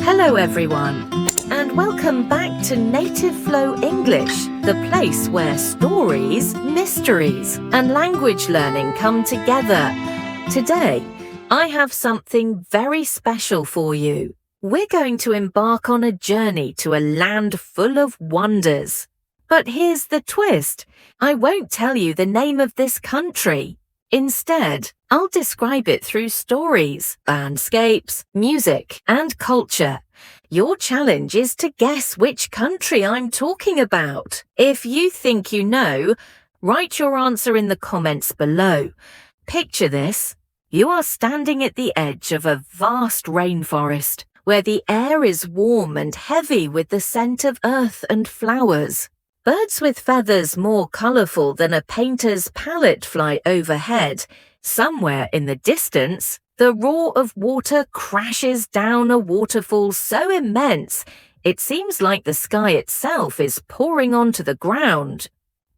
Hello everyone, and welcome back to Native Flow English, the place where stories, mysteries, and language learning come together. Today, I have something very special for you. We're going to embark on a journey to a land full of wonders. But here's the twist. I won't tell you the name of this country. Instead, I'll describe it through stories, landscapes, music, and culture. Your challenge is to guess which country I'm talking about. If you think you know, write your answer in the comments below. Picture this. You are standing at the edge of a vast rainforest, where the air is warm and heavy with the scent of earth and flowers. Birds with feathers more colorful than a painter's palette fly overhead. Somewhere in the distance, the roar of water crashes down a waterfall so immense, it seems like the sky itself is pouring onto the ground.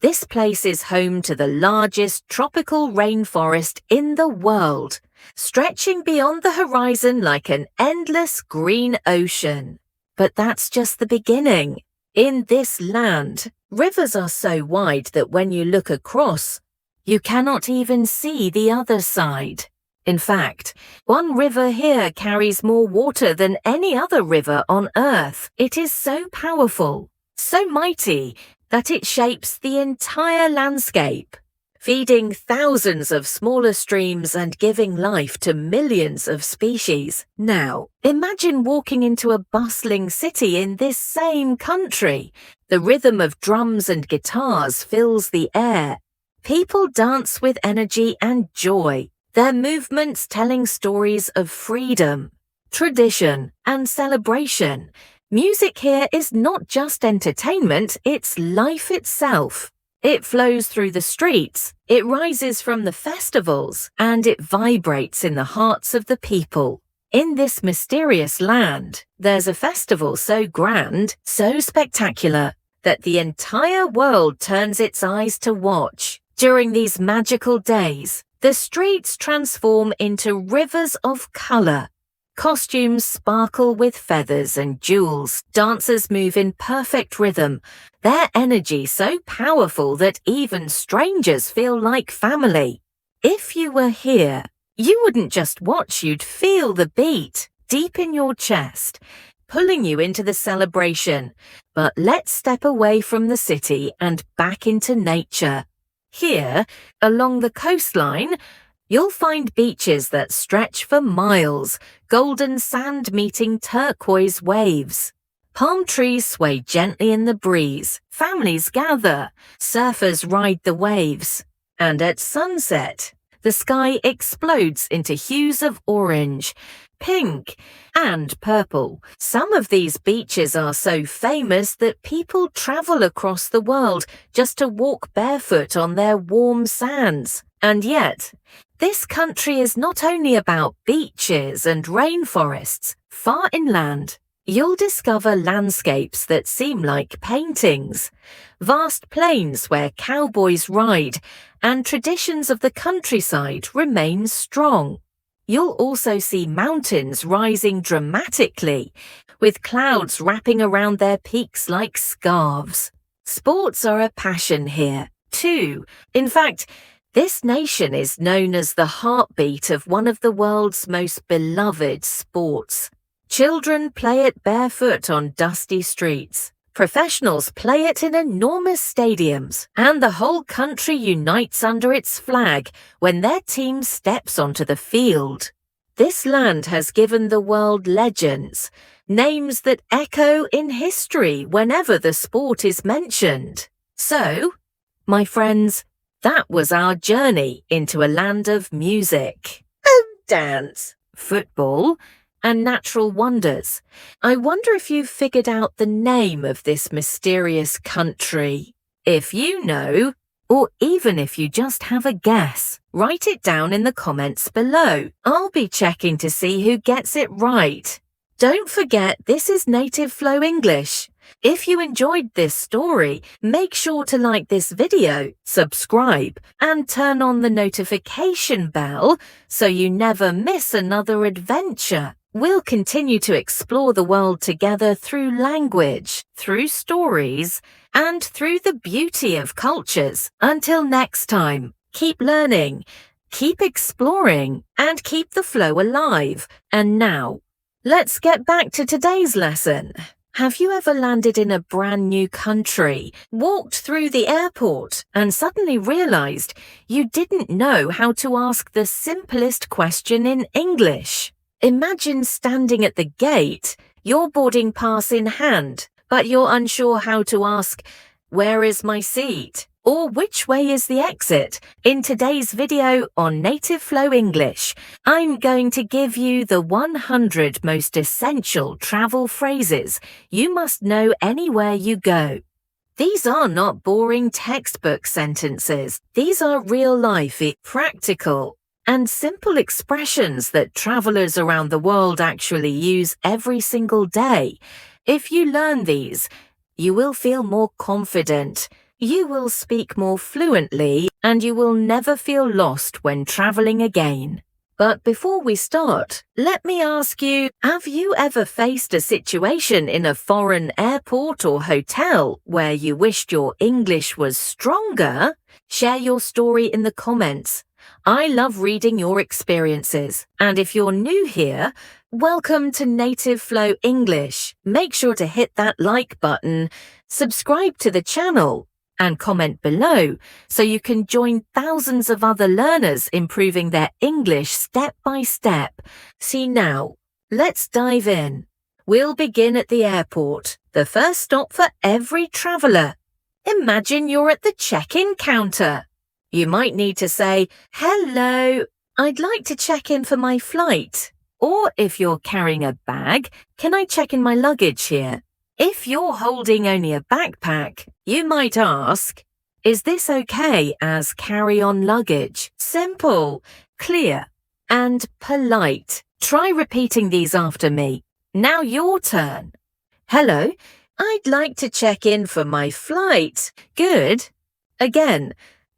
This place is home to the largest tropical rainforest in the world, stretching beyond the horizon like an endless green ocean. But that's just the beginning. In this land, rivers are so wide that when you look across, you cannot even see the other side. In fact, one river here carries more water than any other river on Earth. It is so powerful, so mighty, that it shapes the entire landscape, feeding thousands of smaller streams and giving life to millions of species. Now, imagine walking into a bustling city in this same country. The rhythm of drums and guitars fills the air. People dance with energy and joy, their movements telling stories of freedom, tradition, and celebration. Music here is not just entertainment, it's life itself. It flows through the streets, it rises from the festivals, and it vibrates in the hearts of the people. In this mysterious land, there's a festival so grand, so spectacular, that the entire world turns its eyes to watch. During these magical days, the streets transform into rivers of color. Costumes sparkle with feathers and jewels. Dancers move in perfect rhythm, their energy so powerful that even strangers feel like family. If you were here, you wouldn't just watch, you'd feel the beat deep in your chest, pulling you into the celebration. But let's step away from the city and back into nature. Here, along the coastline, you'll find beaches that stretch for miles, golden sand meeting turquoise waves. Palm trees sway gently in the breeze, families gather, surfers ride the waves. And at sunset, the sky explodes into hues of orange, pink, and purple. Some of these beaches are so famous that people travel across the world just to walk barefoot on their warm sands. And yet, this country is not only about beaches and rainforests. Far inland, you'll discover landscapes that seem like paintings, vast plains where cowboys ride, and traditions of the countryside remain strong. You'll also see mountains rising dramatically, with clouds wrapping around their peaks like scarves. Sports are a passion here, too. In fact, this nation is known as the heartbeat of one of the world's most beloved sports. Children play it barefoot on dusty streets. Professionals play it in enormous stadiums, and the whole country unites under its flag when their team steps onto the field. This land has given the world legends, names that echo in history whenever the sport is mentioned. So, my friends, that was our journey into a land of music, dance, football, and natural wonders. I wonder if you've figured out the name of this mysterious country. If you know, or even if you just have a guess, write it down in the comments below. I'll be checking to see who gets it right. Don't forget, this is Native Flow English. If you enjoyed this story, make sure to like this video, subscribe, and turn on the notification bell so you never miss another adventure. We'll continue to explore the world together through language, through stories, and through the beauty of cultures. Until next time, keep learning, keep exploring, and keep the flow alive. And now, let's get back to today's lesson. Have you ever landed in a brand new country, walked through the airport, and suddenly realized you didn't know how to ask the simplest question in English? Imagine standing at the gate, your boarding pass in hand, but you're unsure how to ask, "Where is my seat?" or "Which way is the exit?" In today's video on Native Flow English, I'm going to give you the 100 most essential travel phrases you must know anywhere you go. These are not boring textbook sentences. These are real-life, practical, and simple expressions that travelers around the world actually use every single day. If you learn these, you will feel more confident, you will speak more fluently, and you will never feel lost when traveling again. But before we start, let me ask you, have you ever faced a situation in a foreign airport or hotel where you wished your English was stronger? Share your story in the comments. I love reading your experiences. And if you're new here, welcome to Native Flow English. Make sure to hit that like button, subscribe to the channel, and comment below so you can join thousands of other learners improving their English step by step. See now, let's dive in. We'll begin at the airport, the first stop for every traveler. Imagine you're at the check-in counter. You might need to say, "Hello, I'd like to check in for my flight." Or if you're carrying a bag, "Can I check in my luggage here?" If you're holding only a backpack, you might ask, "Is this okay as carry-on luggage?" Simple, clear, and polite. Try repeating these after me. Now your turn. "Hello, I'd like to check in for my flight." Good. Again,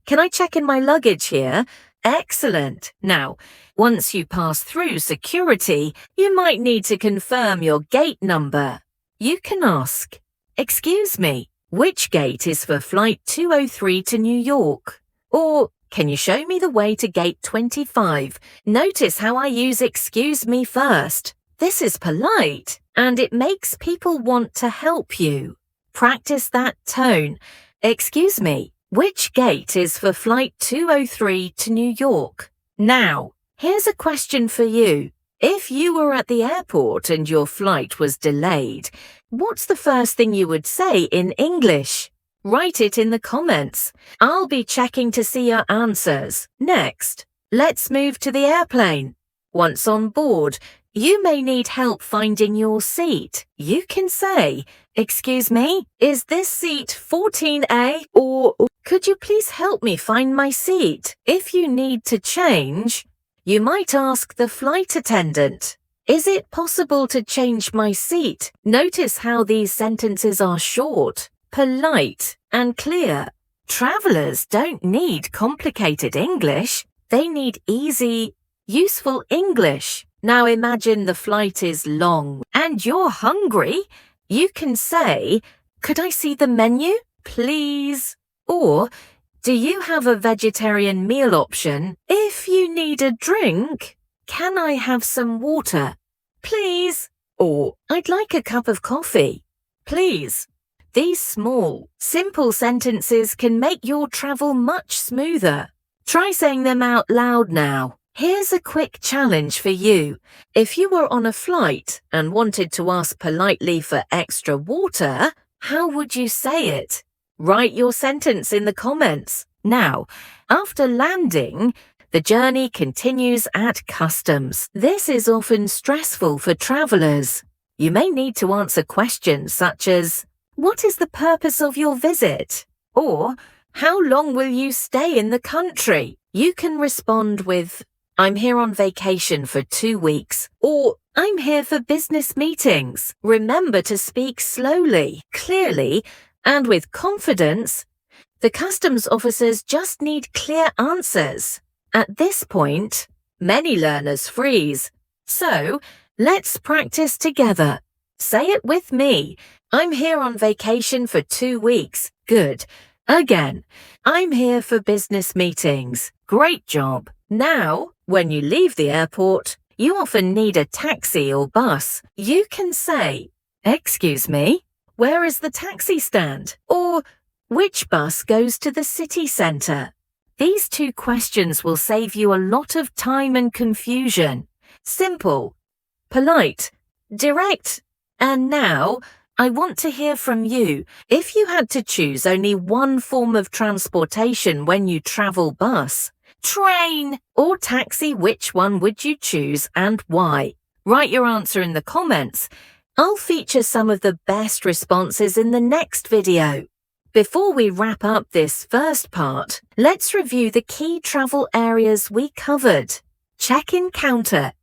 "Can I check in my luggage here?" Excellent. Now, once you pass through security, you might need to confirm your gate number. You can ask, "Excuse me, which gate is for flight 203 to New York?" Or, "Can you show me the way to gate 25? Notice how I use "excuse me" first. This is polite, and it makes people want to help you. Practice that tone. "Excuse me, which gate is for flight 203 to New York?" Now, here's a question for you. If you were at the airport and your flight was delayed, what's the first thing you would say in English? Write it in the comments. I'll be checking to see your answers. Next, let's move to the airplane. Once on board, you may need help finding your seat. You can say, "Excuse me, is this seat 14A?" Or, "Could you please help me find my seat?" If you need to change, you might ask the flight attendant, "Is it possible to change my seat?" Notice how these sentences are short, polite, and clear. Travelers don't need complicated English. They need easy, useful English. Now imagine the flight is long and you're hungry. You can say, "Could I see the menu, please?" Or, "Do you have a vegetarian meal option?" If you need a drink, "Can I have some water, please?" Or, "I'd like a cup of coffee, please." These small, simple sentences can make your travel much smoother. Try saying them out loud now. Here's a quick challenge for you. If you were on a flight and wanted to ask politely for extra water, how would you say it? Write your sentence in the comments. Now, after landing, the journey continues at customs. This is often stressful for travelers. You may need to answer questions such as, "What is the purpose of your visit?" Or, "How long will you stay in the country?" You can respond with, "I'm here on vacation for 2 weeks," or "I'm here for business meetings." Remember to speak slowly, clearly, and with confidence. The customs officers just need clear answers. At this point, many learners freeze. So, Let's practice together. Say it with me. I'm here on vacation for 2 weeks. Good. Again. I'm here for business meetings. Great job. Now, when you leave the airport, you often need a taxi or bus. You can say, "Excuse me, where is the taxi stand?" Or, "Which bus goes to the city centre?" These 2 questions will save you a lot of time and confusion. Simple, polite, direct. And now, I want to hear from you. If you had to choose only one form of transportation when you travel, bus, train, or taxi, which one would you choose and why? Write your answer in the comments. I'll feature some of the best responses in the next video. Before we wrap up this first part, let's review the key travel areas we covered. Check-in counter,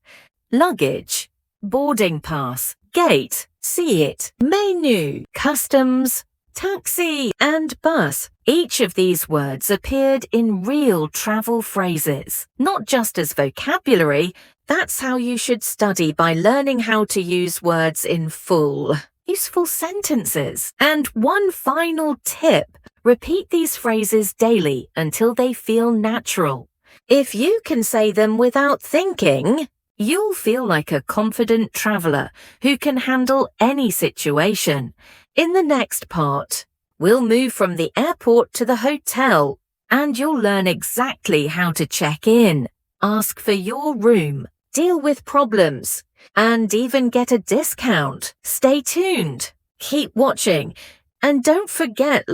luggage, boarding pass, gate, see it, menu, customs, taxi, and bus. Each of these words appeared in real travel phrases, not just as vocabulary. That's how you should study, by learning how to use words in full, useful sentences. And one final tip, repeat these phrases daily until they feel natural. If you can say them without thinking, you'll feel like a confident traveler who can handle any situation. In the next part, we'll move from the airport to the hotel, and you'll learn exactly how to check in, ask for your room, deal with problems, and even get a discount. Stay tuned, keep watching, and don't forget,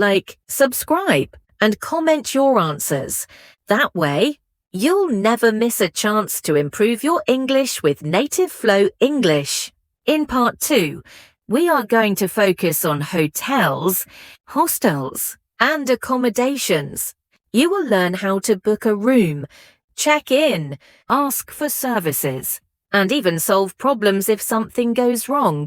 subscribe, and comment your answers. That way, you'll never miss a chance to improve your English with Native Flow English. In part 2, we are going to focus on hotels, hostels, and accommodations. You will learn how to book a room, check in, ask for services, and even solve problems if something goes wrong.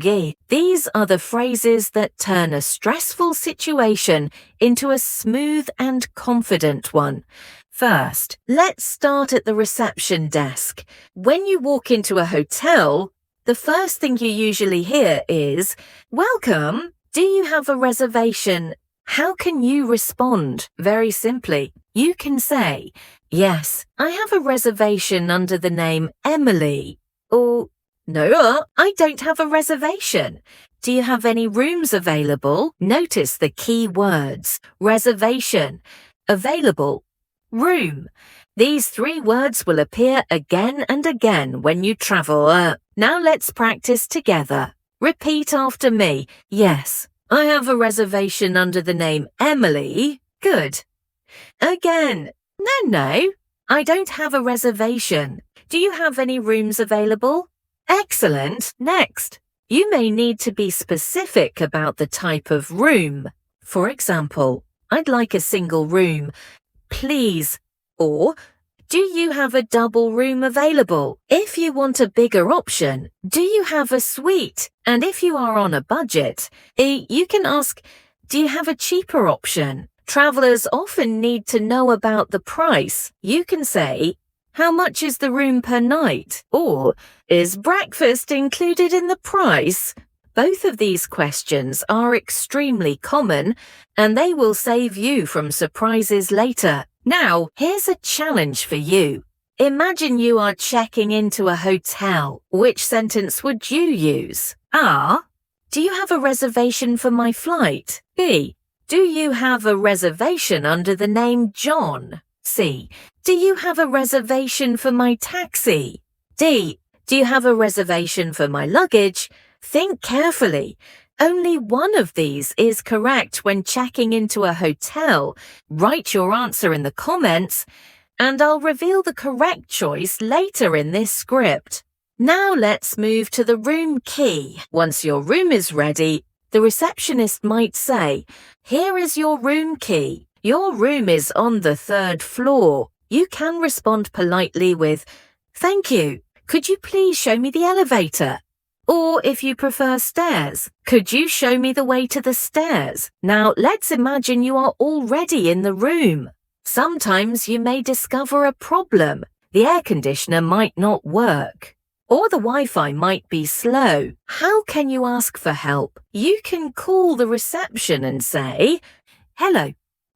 These are the phrases that turn a stressful situation into a smooth and confident one. First, let's start at the reception desk. When you walk into a hotel, the first thing you usually hear is, "Welcome, do you have a reservation?" How can you respond? Very simply, you can say, "Yes, I have a reservation under the name Emily." Or, "No, I don't have a reservation. Do you have any rooms available?" Notice the key words: reservation, available, room. These 3 words will appear again and again when you travel. Now let's practice together. Repeat after me. Yes, I have a reservation under the name Emily. Good. Again. No, I don't have a reservation. Do you have any rooms available? Excellent. Next, you may need to be specific about the type of room. For example, "I'd like a single room, please." Or, "Do you have a double room available?" If you want a bigger option, "Do you have a suite?" And if you are on a budget, you can ask, "Do you have a cheaper option?" Travelers often need to know about the price. You can say, "How much is the room per night?" Or, "Is breakfast included in the price?" Both of these questions are extremely common, and they will save you from surprises later. Now, here's a challenge for you. Imagine you are checking into a hotel. Which sentence would you use? A. Do you have a reservation for my flight? B. Do you have a reservation under the name John? C. Do you have a reservation for my taxi? D. Do you have a reservation for my luggage? Think carefully. Only one of these is correct when checking into a hotel. Write your answer in the comments, and I'll reveal the correct choice later in this script. Now let's move to the room key. Once your room is ready, the receptionist might say, "Here is your room key. Your room is on the 3rd floor." You can respond politely with, "Thank you. Could you please show me the elevator?" Or if you prefer stairs, "Could you show me the way to the stairs?" Now let's imagine you are already in the room. Sometimes you may discover a problem. The air conditioner might not work. or the Wi-Fi might be slow. How can you ask for help? You can call the reception and say, "Hello,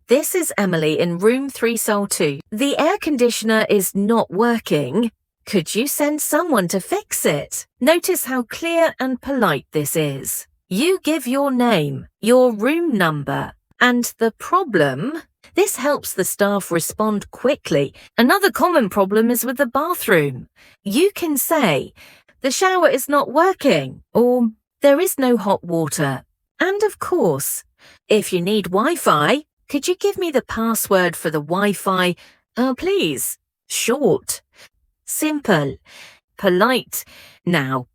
this is Emily in room 302. The air conditioner is not working. Could you send someone to fix it?" Notice how clear and polite this is. You give your name, your room number, and the problem. This helps the staff respond quickly. Another common problem is with the bathroom. You can say, "The shower is not working," or "There is no hot water." And of course, if you need Wi-Fi, could you give me the password for the Wi-Fi? Please. Short. Simple. Polite. Now,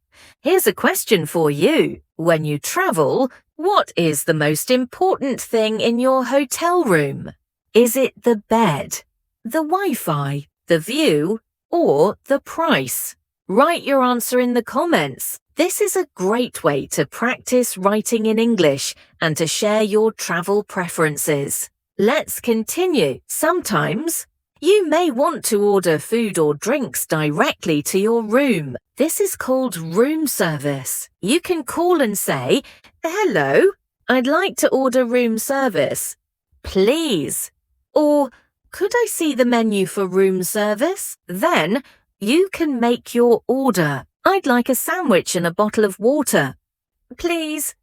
here's a question for you. When you travel, what is the most important thing in your hotel room? Is it the bed, the Wi-Fi, the view, or the price? Write your answer in the comments. This is a great way to practice writing in English and to share your travel preferences. Let's continue. Sometimes you may want to order food or drinks directly to your room. This is called room service. You can call and say, "Hello, I'd like to order room service. Please." Or, "Could I see the menu for room service?" Then you can make your order. "I'd like a sandwich and a bottle of water. Please."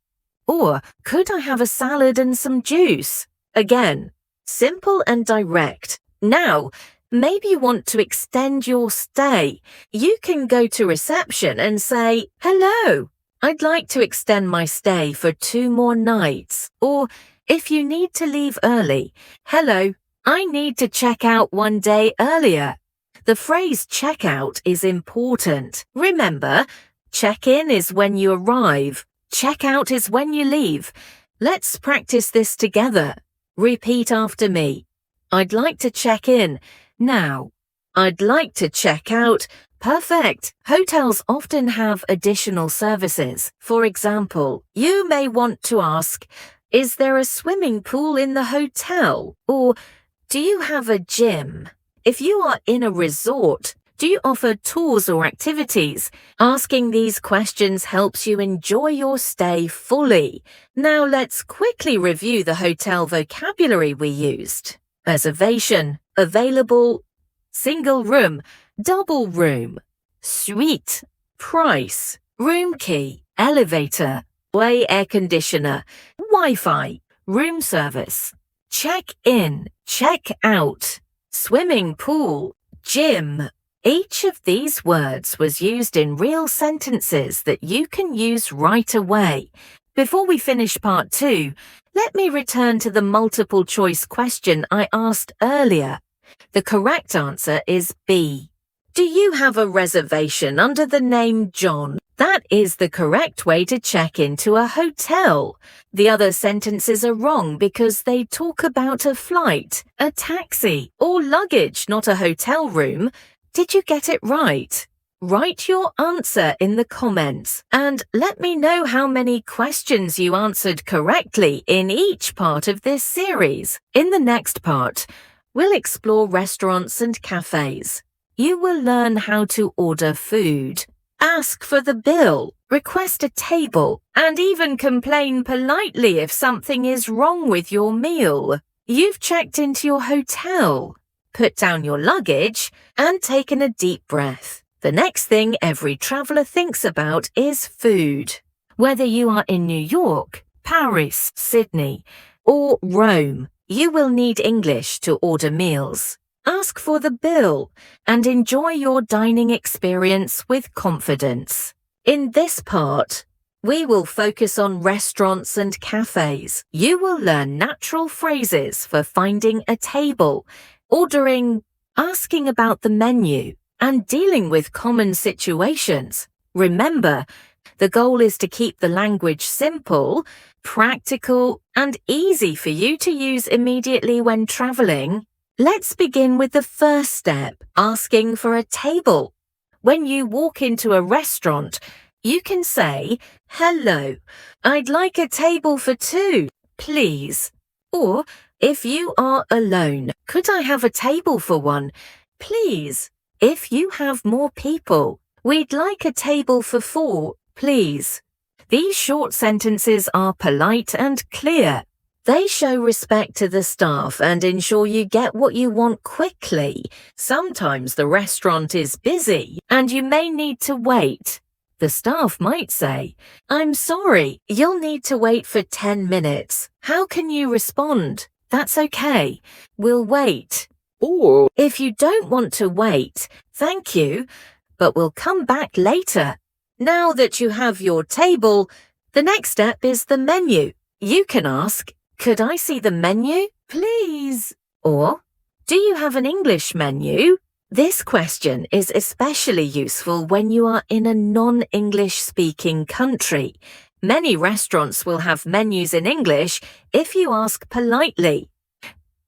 Or, "Could I have a salad and some juice?" Again, simple and direct. Now, maybe you want to extend your stay. You can go to reception and say, "Hello, I'd like to extend my stay for 2 more nights." Or, if you need to leave early, "Hello, I need to check out 1 day earlier." The phrase check out is important. Remember, check-in is when you arrive. Check out is when you leave. Let's practice this together. Repeat after me. I'd like to check in. Now, I'd like to check out. Perfect. Hotels often have additional services. For example, you may want to ask, "Is there a swimming pool in the hotel?" Or, "Do you have a gym?" If you are in a resort, do you offer tours or activities? Asking these questions helps you enjoy your stay fully. Now let's quickly review the hotel vocabulary we used. Reservation, available, single room, double room, suite, price, room key, elevator, way air conditioner, Wi-Fi, room service, check-in, check-out, swimming pool, gym. Each of these words was used in real sentences that you can use right away. Before we finish part 2, let me return to the multiple choice question I asked earlier. The correct answer is B. Do you have a reservation under the name John? That is the correct way to check into a hotel. The other sentences are wrong because they talk about a flight, a taxi, or luggage, not a hotel room. Did you get it right? Write your answer in the comments and let me know how many questions you answered correctly in each part of this series. In the next part, we'll explore restaurants and cafes. You will learn how to order food, ask for the bill, request a table, and even complain politely if something is wrong with your meal. You've checked into your hotel, put down your luggage, and taken a deep breath. The next thing every traveler thinks about is food. Whether you are in New York, Paris, Sydney, or Rome, you will need English to order meals. Ask for the bill and enjoy your dining experience with confidence. In this part, we will focus on restaurants and cafes. You will learn natural phrases for finding a table, ordering, asking about the menu, and dealing with common situations. Remember, the goal is to keep the language simple, practical, and easy for you to use immediately when traveling. Let's begin with the first step, asking for a table. When you walk into a restaurant, you can say, "Hello, I'd like a table for 2, please." Or, if you are alone, "Could I have a table for 1, please?" If you have more people, We'd like a table for 4, please. These short sentences are polite and clear. They show respect to the staff and ensure you get what you want quickly. Sometimes the restaurant is busy and you may need to wait. The staff might say, "I'm sorry, you'll need to wait for 10 minutes. How can you respond?" "That's okay. We'll wait." Or, "If you don't want to wait, thank you, but we'll come back later." Now that you have your table, the next step is the menu. You can ask, "Could I see the menu, please?" Or, "Do you have an English menu?" This question is especially useful when you are in a non-English speaking country. Many restaurants will have menus in English if you ask politely.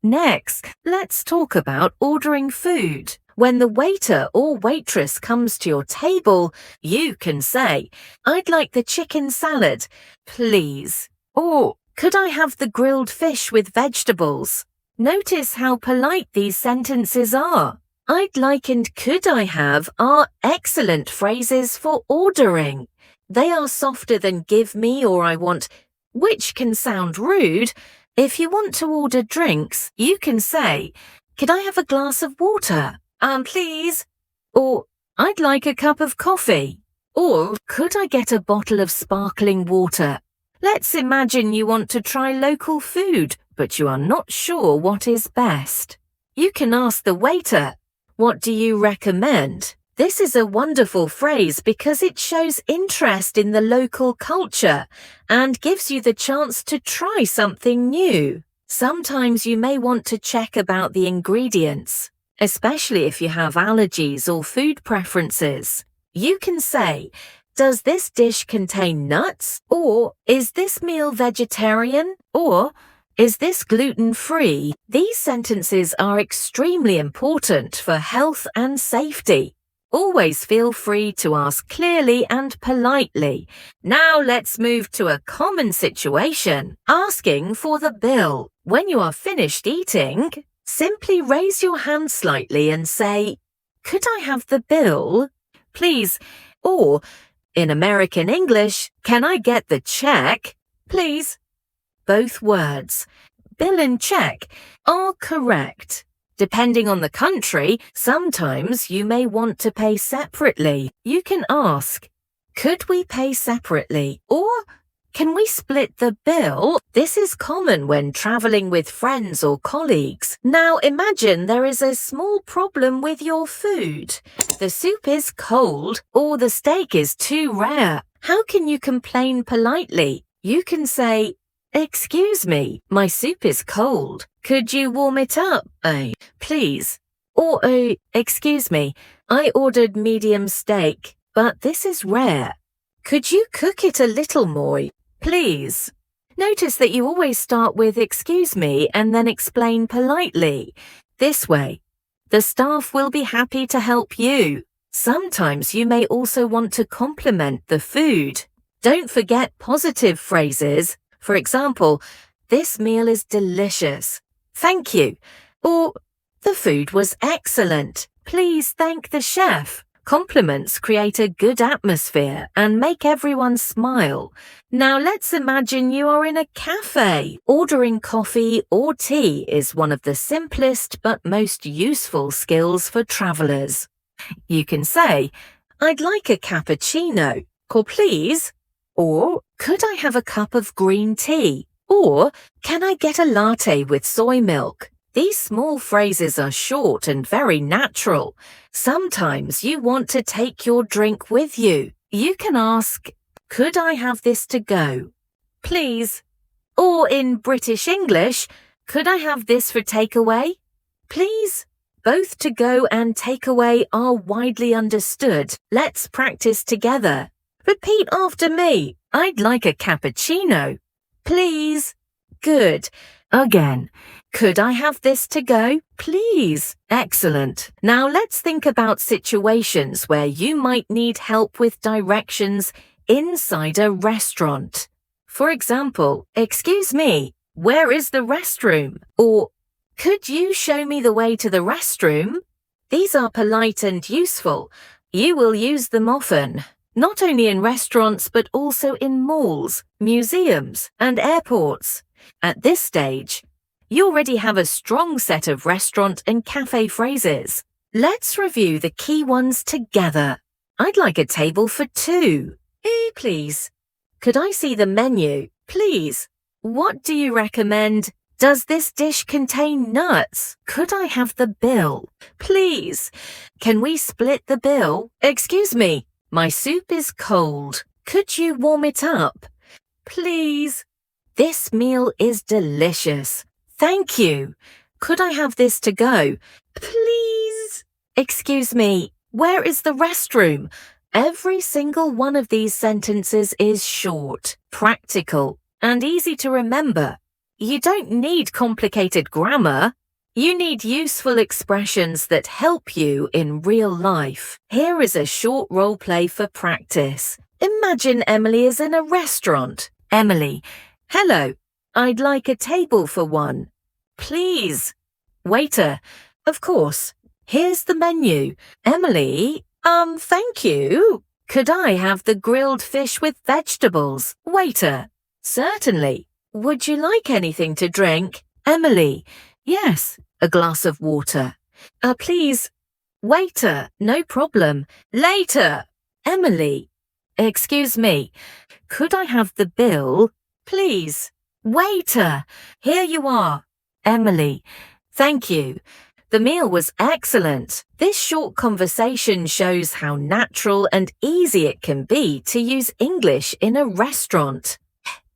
Next, let's talk about ordering food. When the waiter or waitress comes to your table, you can say, "I'd like the chicken salad, please." Or, "Could I have the grilled fish with vegetables?" Notice how polite these sentences are. "I'd like" and "could I have" are excellent phrases for ordering. They are softer than "give me" or "I want," which can sound rude. If you want to order drinks, you can say, "Could I have a glass of water? Please." Or, "I'd like a cup of coffee." Or, "Could I get a bottle of sparkling water?" Let's imagine you want to try local food, but you are not sure what is best. You can ask the waiter, "What do you recommend?" This is a wonderful phrase because it shows interest in the local culture and gives you the chance to try something new. Sometimes you may want to check about the ingredients, especially if you have allergies or food preferences. You can say, "Does this dish contain nuts?" Or, "Is this meal vegetarian?" Or, "Is this gluten-free?" These sentences are extremely important for health and safety. Always feel free to ask clearly and politely. Now let's move to a common situation, asking for the bill. When you are finished eating, simply raise your hand slightly and say, "Could I have the bill, please?" Or, in American English, "Can I get the check, please?" Both words, bill and check, are correct. Depending on the country, sometimes you may want to pay separately. You can ask, "Could we pay separately?" Or, "Can we split the bill?" This is common when traveling with friends or colleagues. Now imagine there is a small problem with your food. The soup is cold or the steak is too rare. How can you complain politely? You can say, "Excuse me, my soup is cold. Could you warm it up, please?" Or, "Excuse me, I ordered medium steak, but this is rare. Could you cook it a little more, please?" Notice that you always start with "excuse me" and then explain politely. This way, the staff will be happy to help you. Sometimes you may also want to compliment the food. Don't forget positive phrases. For example, "This meal is delicious. Thank you." Or, "The food was excellent. Please thank the chef." Compliments create a good atmosphere and make everyone smile. Now let's imagine you are in a cafe. Ordering coffee or tea is one of the simplest but most useful skills for travelers. You can say, "I'd like a cappuccino, please." Or, "Could I have a cup of green tea?" Or, "Can I get a latte with soy milk?" These small phrases are short and very natural. Sometimes you want to take your drink with you. You can ask, "Could I have this to go, please?" Or in British English, "Could I have this for takeaway, please?" Both to go and takeaway are widely understood. Let's practice together. Repeat after me. "I'd like a cappuccino, please." Good. Again. "Could I have this to go, please?" Excellent. Now let's think about situations where you might need help with directions inside a restaurant. For example, "Excuse me, where is the restroom?" Or, "Could you show me the way to the restroom?" These are polite and useful. You will use them often, not only in restaurants but also in malls, museums, and airports. At this stage, you already have a strong set of restaurant and cafe phrases. Let's review the key ones together. I'd like a table for two. Please. Could I see the menu, please? What do you recommend? Does this dish contain nuts? Could I have the bill, please? Can we split the bill? Excuse me, my soup is cold. Could you warm it up? Please. This meal is delicious. Thank you. Could I have this to go? Please. Excuse me, where is the restroom? Every single one of these sentences is short, practical, and easy to remember. You don't need complicated grammar. You need useful expressions that help you in real life. Here is a short role play for practice. Imagine Emily is in a restaurant. Emily, hello, I'd like a table for one. Please. Waiter, of course. Here's the menu. Emily, thank you. Could I have the grilled fish with vegetables? Waiter, certainly. Would you like anything to drink? Emily, yes, a glass of water. Please. Waiter, no problem. Later. Emily, excuse me, could I have the bill, please? Waiter, here you are. Emily, thank you. The meal was excellent. This short conversation shows how natural and easy it can be to use English in a restaurant.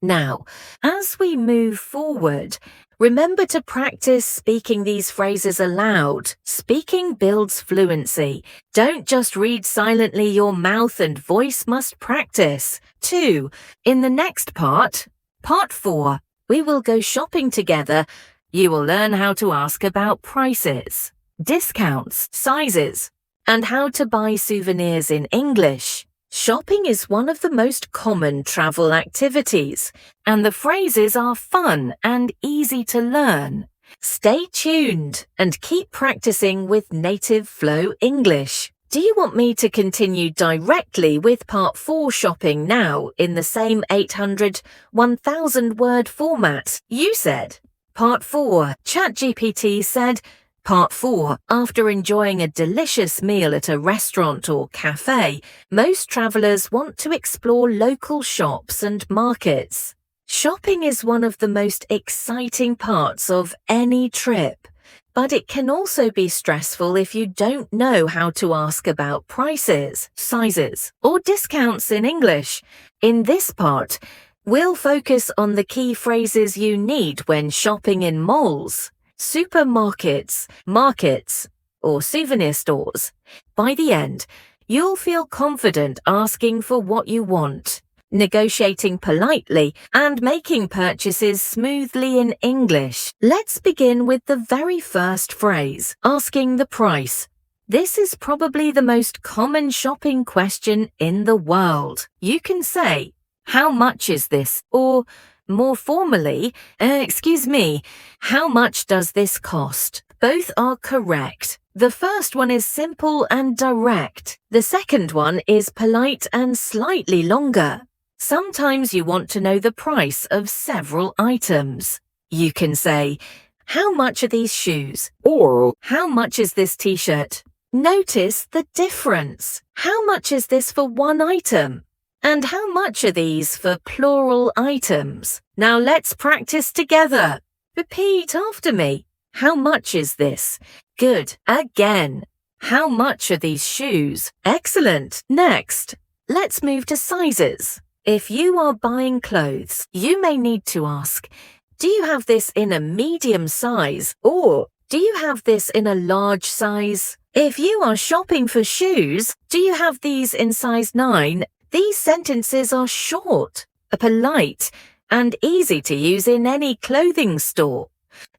Now, as we move forward, remember to practice speaking these phrases aloud. Speaking builds fluency. Don't just read silently, your mouth and voice must practice. 2. In the next part 4, we will go shopping together. You will learn how to ask about prices, discounts, sizes, and how to buy souvenirs in English. Shopping is one of the most common travel activities, and the phrases are fun and easy to learn. Stay tuned and keep practicing with Native Flow English. Do you want me to continue directly with Part 4 shopping now in the same 800, 1000 word format? You said. Part 4, ChatGPT said, Part 4, after enjoying a delicious meal at a restaurant or cafe, most travelers want to explore local shops and markets. Shopping is one of the most exciting parts of any trip, but it can also be stressful if you don't know how to ask about prices, sizes, or discounts in English. In this part, we'll focus on the key phrases you need when shopping in malls, supermarkets, markets, or souvenir stores. By the end, you'll feel confident asking for what you want, negotiating politely, and making purchases smoothly in English. Let's begin with the very first phrase, asking the price. This is probably the most common shopping question in the world. You can say, "How much is this?" or more formally, excuse me, how much does this cost? Both are correct. The first one is simple and direct. The second one is polite and slightly longer. Sometimes you want to know the price of several items. You can say, "How much are these shoes?" or "How much is this t-shirt?" Notice the difference. How much is this for one item? And how much are these for plural items? Now let's practice together. Repeat after me. How much is this? Good. Again. How much are these shoes? Excellent. Next, let's move to sizes. If you are buying clothes, you may need to ask, do you have this in a medium size? Or do you have this in a large size? If you are shopping for shoes, do you have these in size 9? These sentences are short, polite, and easy to use in any clothing store.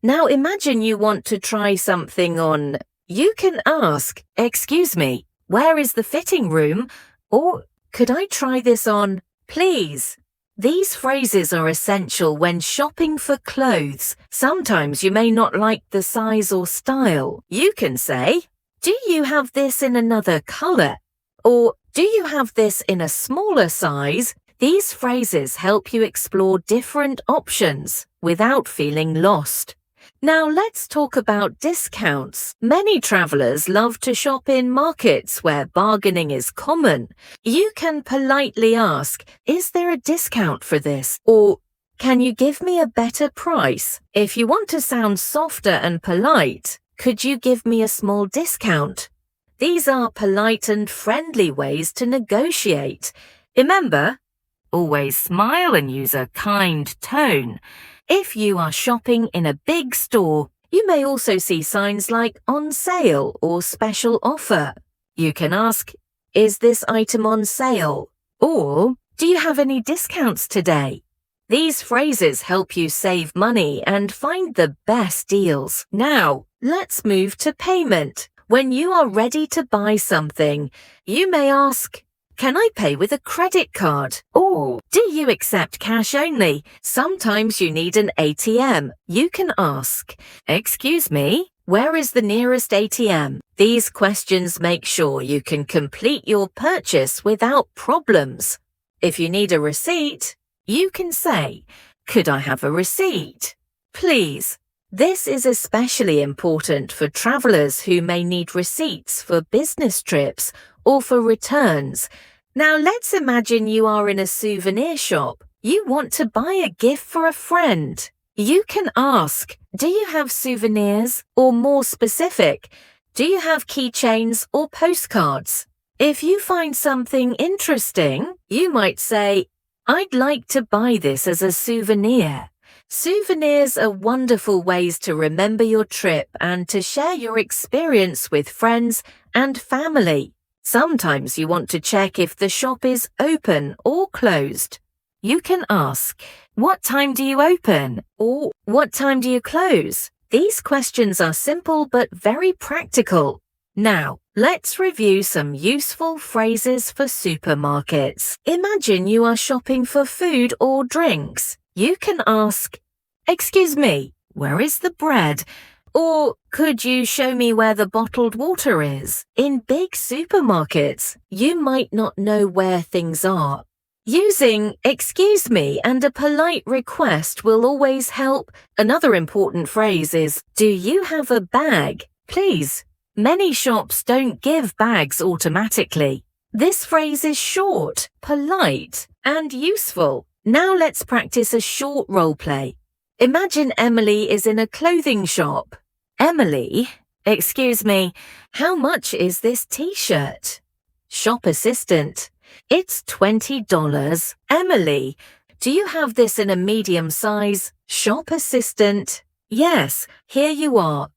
Now imagine you want to try something on. You can ask, "Excuse me, where is the fitting room?" Or, "Could I try this on, please?" These phrases are essential when shopping for clothes. Sometimes you may not like the size or style. You can say, "Do you have this in another color?" Or do you have this in a smaller size? These phrases help you explore different options without feeling lost. Now let's talk about discounts. Many travelers love to shop in markets where bargaining is common. You can politely ask, "Is there a discount for this?" Or, "Can you give me a better price?" If you want to sound softer and polite, "Could you give me a small discount?" These are polite and friendly ways to negotiate. Remember, always smile and use a kind tone. If you are shopping in a big store, you may also see signs like "on sale" or "special offer." You can ask, "Is this item on sale?" Or, "Do you have any discounts today?" These phrases help you save money and find the best deals. Now, let's move to payment. When you are ready to buy something, you may ask, "Can I pay with a credit card?" Or, "Do you accept cash only?" Sometimes you need an ATM. You can ask, "Excuse me, where is the nearest ATM?" These questions make sure you can complete your purchase without problems. If you need a receipt, you can say, "Could I have a receipt, please?" This is especially important for travelers who may need receipts for business trips or for returns. Now let's imagine you are in a souvenir shop. You want to buy a gift for a friend. You can ask, "Do you have souvenirs?" Or more specific, "Do you have keychains or postcards?" If you find something interesting, you might say, "I'd like to buy this as a souvenir." Souvenirs are wonderful ways to remember your trip and to share your experience with friends and family. Sometimes you want to check if the shop is open or closed. You can ask, "What time do you open?" Or, "What time do you close?" These questions are simple but very practical. Now, let's review some useful phrases for supermarkets. Imagine you are shopping for food or drinks. You can ask, "Excuse me, where is the bread?" Or, "Could you show me where the bottled water is?" In big supermarkets, you might not know where things are. Using "excuse me" and a polite request will always help. Another important phrase is, "Do you have a bag, please?" Many shops don't give bags automatically. This phrase is short, polite, and useful. Now let's practice a short role play. Imagine Emily is in a clothing shop. "Emily, excuse me, how much is this t-shirt?" Shop assistant, "It's $20. Emily, do you have this in a medium size?" Shop assistant, "Yes, here you are."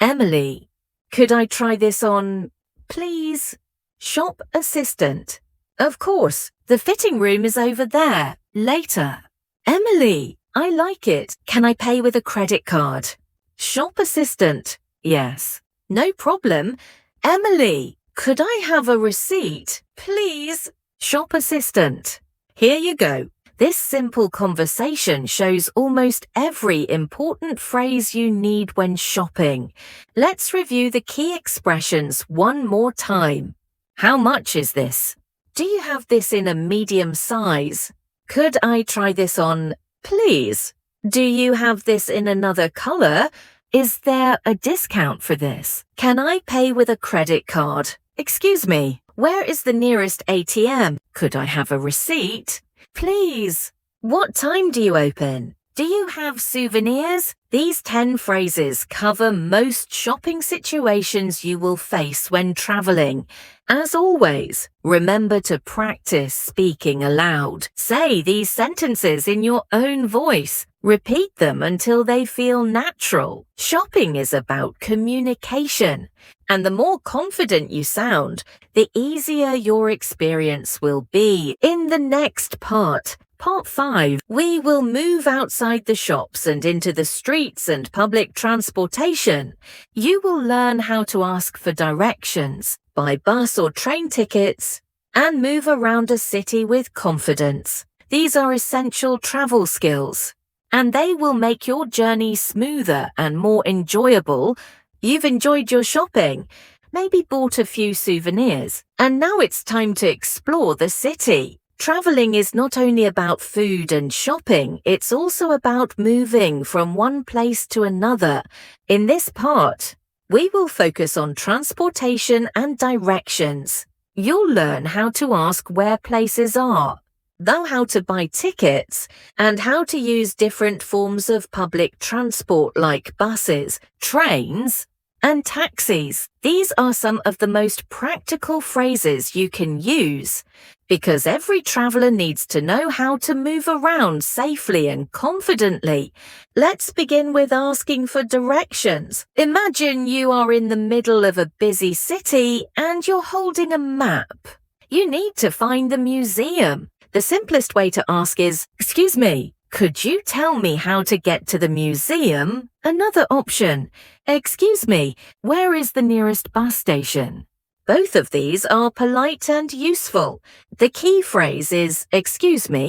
Emily, "Could I try this on, please?" Shop assistant, "Of course, the fitting room is over there. Later." Emily, "I like it. Can I pay with a credit card?" Shop assistant, "Yes, no problem." Emily, "Could I have a receipt, please?" Shop assistant, "Here you go." This simple conversation shows almost every important phrase you need when shopping. Let's review the key expressions one more time. How much is this? Do you have this in a medium size? Could I try this on, please? Do you have this in another color? Is there a discount for this? Can I pay with a credit card? Excuse me, where is the nearest ATM? Could I have a receipt? Please. What time do you open? Do you have souvenirs? These 10 phrases cover most shopping situations you will face when traveling. As always, remember to practice speaking aloud. Say these sentences in your own voice. Repeat them until they feel natural. Shopping is about communication, and the more confident you sound, the easier your experience will be. In the next part 5, we will move outside the shops and into the streets and public transportation. You will learn how to ask for directions, buy bus or train tickets, and move around a city with confidence. These are essential travel skills, and they will make your journey smoother and more enjoyable. You've enjoyed your shopping. maybe bought a few souvenirs, and now it's time to explore the city. Traveling is not only about food and shopping, it's also about moving from one place to another. In this part, we will focus on transportation and directions. You'll learn how to ask where places are, know how to buy tickets, and how to use different forms of public transport like buses, trains, and taxis. These are some of the most practical phrases you can use because every traveler needs to know how to move around safely and confidently. Let's begin with asking for directions. Imagine you are in the middle of a busy city and you're holding a map. You need to find the museum. The simplest way to ask is, "Excuse me, could you tell me how to get to the museum?" Another option, "Excuse me, where is the nearest bus station?" Both of these are polite and useful. The key phrase is, "Excuse me,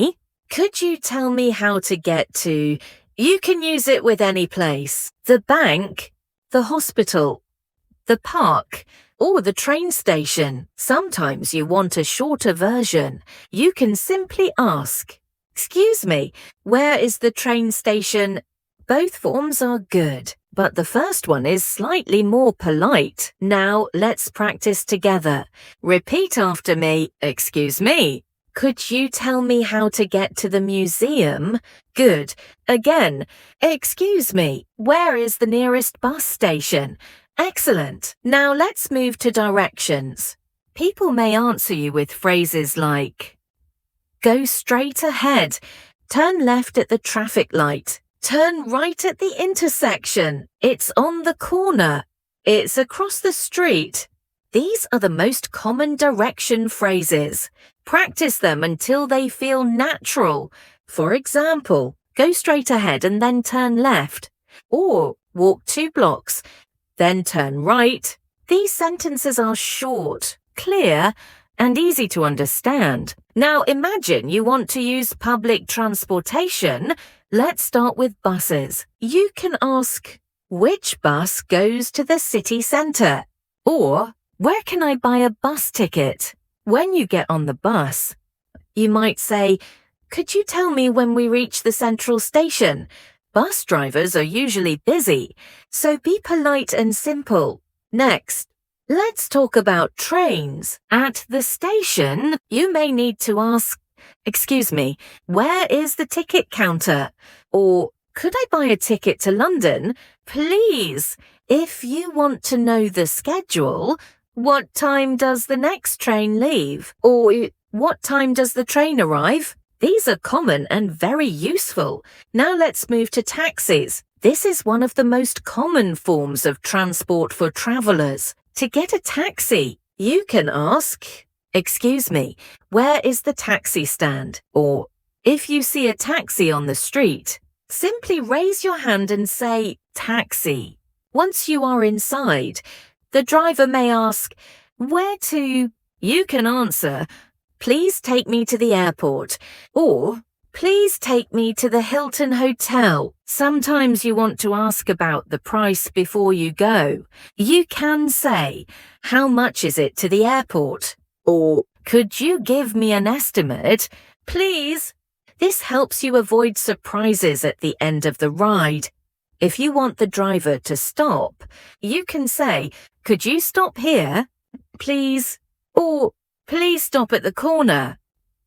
could you tell me how to get to..." You can use it with any place, the bank, the hospital, the park, or the train station. Sometimes you want a shorter version. You can simply ask, "Excuse me, where is the train station?" Both forms are good, but the first one is slightly more polite. Now let's practice together. Repeat after me. "Excuse me, could you tell me how to get to the museum?" Good. Again, "Excuse me, where is the nearest bus station?" Excellent. Now let's move to directions. People may answer you with phrases like, "Go straight ahead," "Turn left at the traffic light," "Turn right at the intersection," "It's on the corner," "It's across the street." These are the most common direction phrases. Practice them until they feel natural. For example, "Go straight ahead and then turn left," or "Walk 2 blocks, then turn right." These sentences are short, clear, and easy to understand. Now imagine you want to use public transportation. Let's start with buses. You can ask, "Which bus goes to the city centre?" Or, "Where can I buy a bus ticket?" When you get on the bus, you might say, "Could you tell me when we reach the central station?" Bus drivers are usually busy, so be polite and simple. Next, let's talk about trains. At the station, you may need to ask, "Excuse me, where is the ticket counter?" Or, "Could I buy a ticket to London, please?" If you want to know the schedule, "What time does the next train leave?" Or, "What time does the train arrive?" These are common and very useful. Now let's move to taxis. This is one of the most common forms of transport for travelers. To get a taxi, you can ask, "Excuse me, where is the taxi stand?" Or, if you see a taxi on the street, simply raise your hand and say, "Taxi." Once you are inside, the driver may ask, "Where to?" You can answer, "Please take me to the airport," or "Please take me to the Hilton Hotel." Sometimes you want to ask about the price before you go. You can say, "How much is it to the airport?" Or, "Could you give me an estimate, please?" This helps you avoid surprises at the end of the ride. If you want the driver to stop, you can say, "Could you stop here, please?" Or, "Please stop at the corner."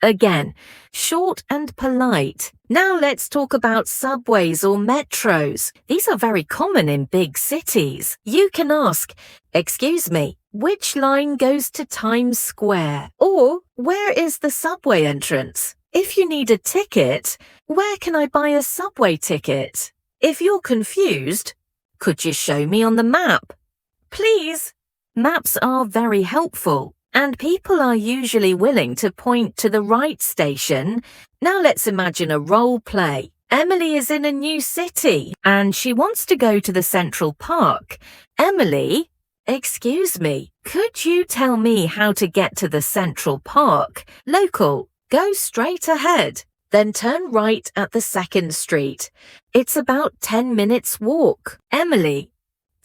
Again, short and polite. Now let's talk about subways or metros. These are very common in big cities. You can ask, "Excuse me, which line goes to Times Square?" Or, "Where is the subway entrance?" If you need a ticket, "Where can I buy a subway ticket?" If you're confused, "Could you show me on the map, please?" Maps are very helpful, and people are usually willing to point to the right station. Now let's imagine a role play. Emily is in a new city, and she wants to go to the Central Park. Emily, "Excuse me, could you tell me how to get to the Central Park?" Local, "Go straight ahead, then turn right at the 2nd Street. It's about 10 minutes walk." Emily,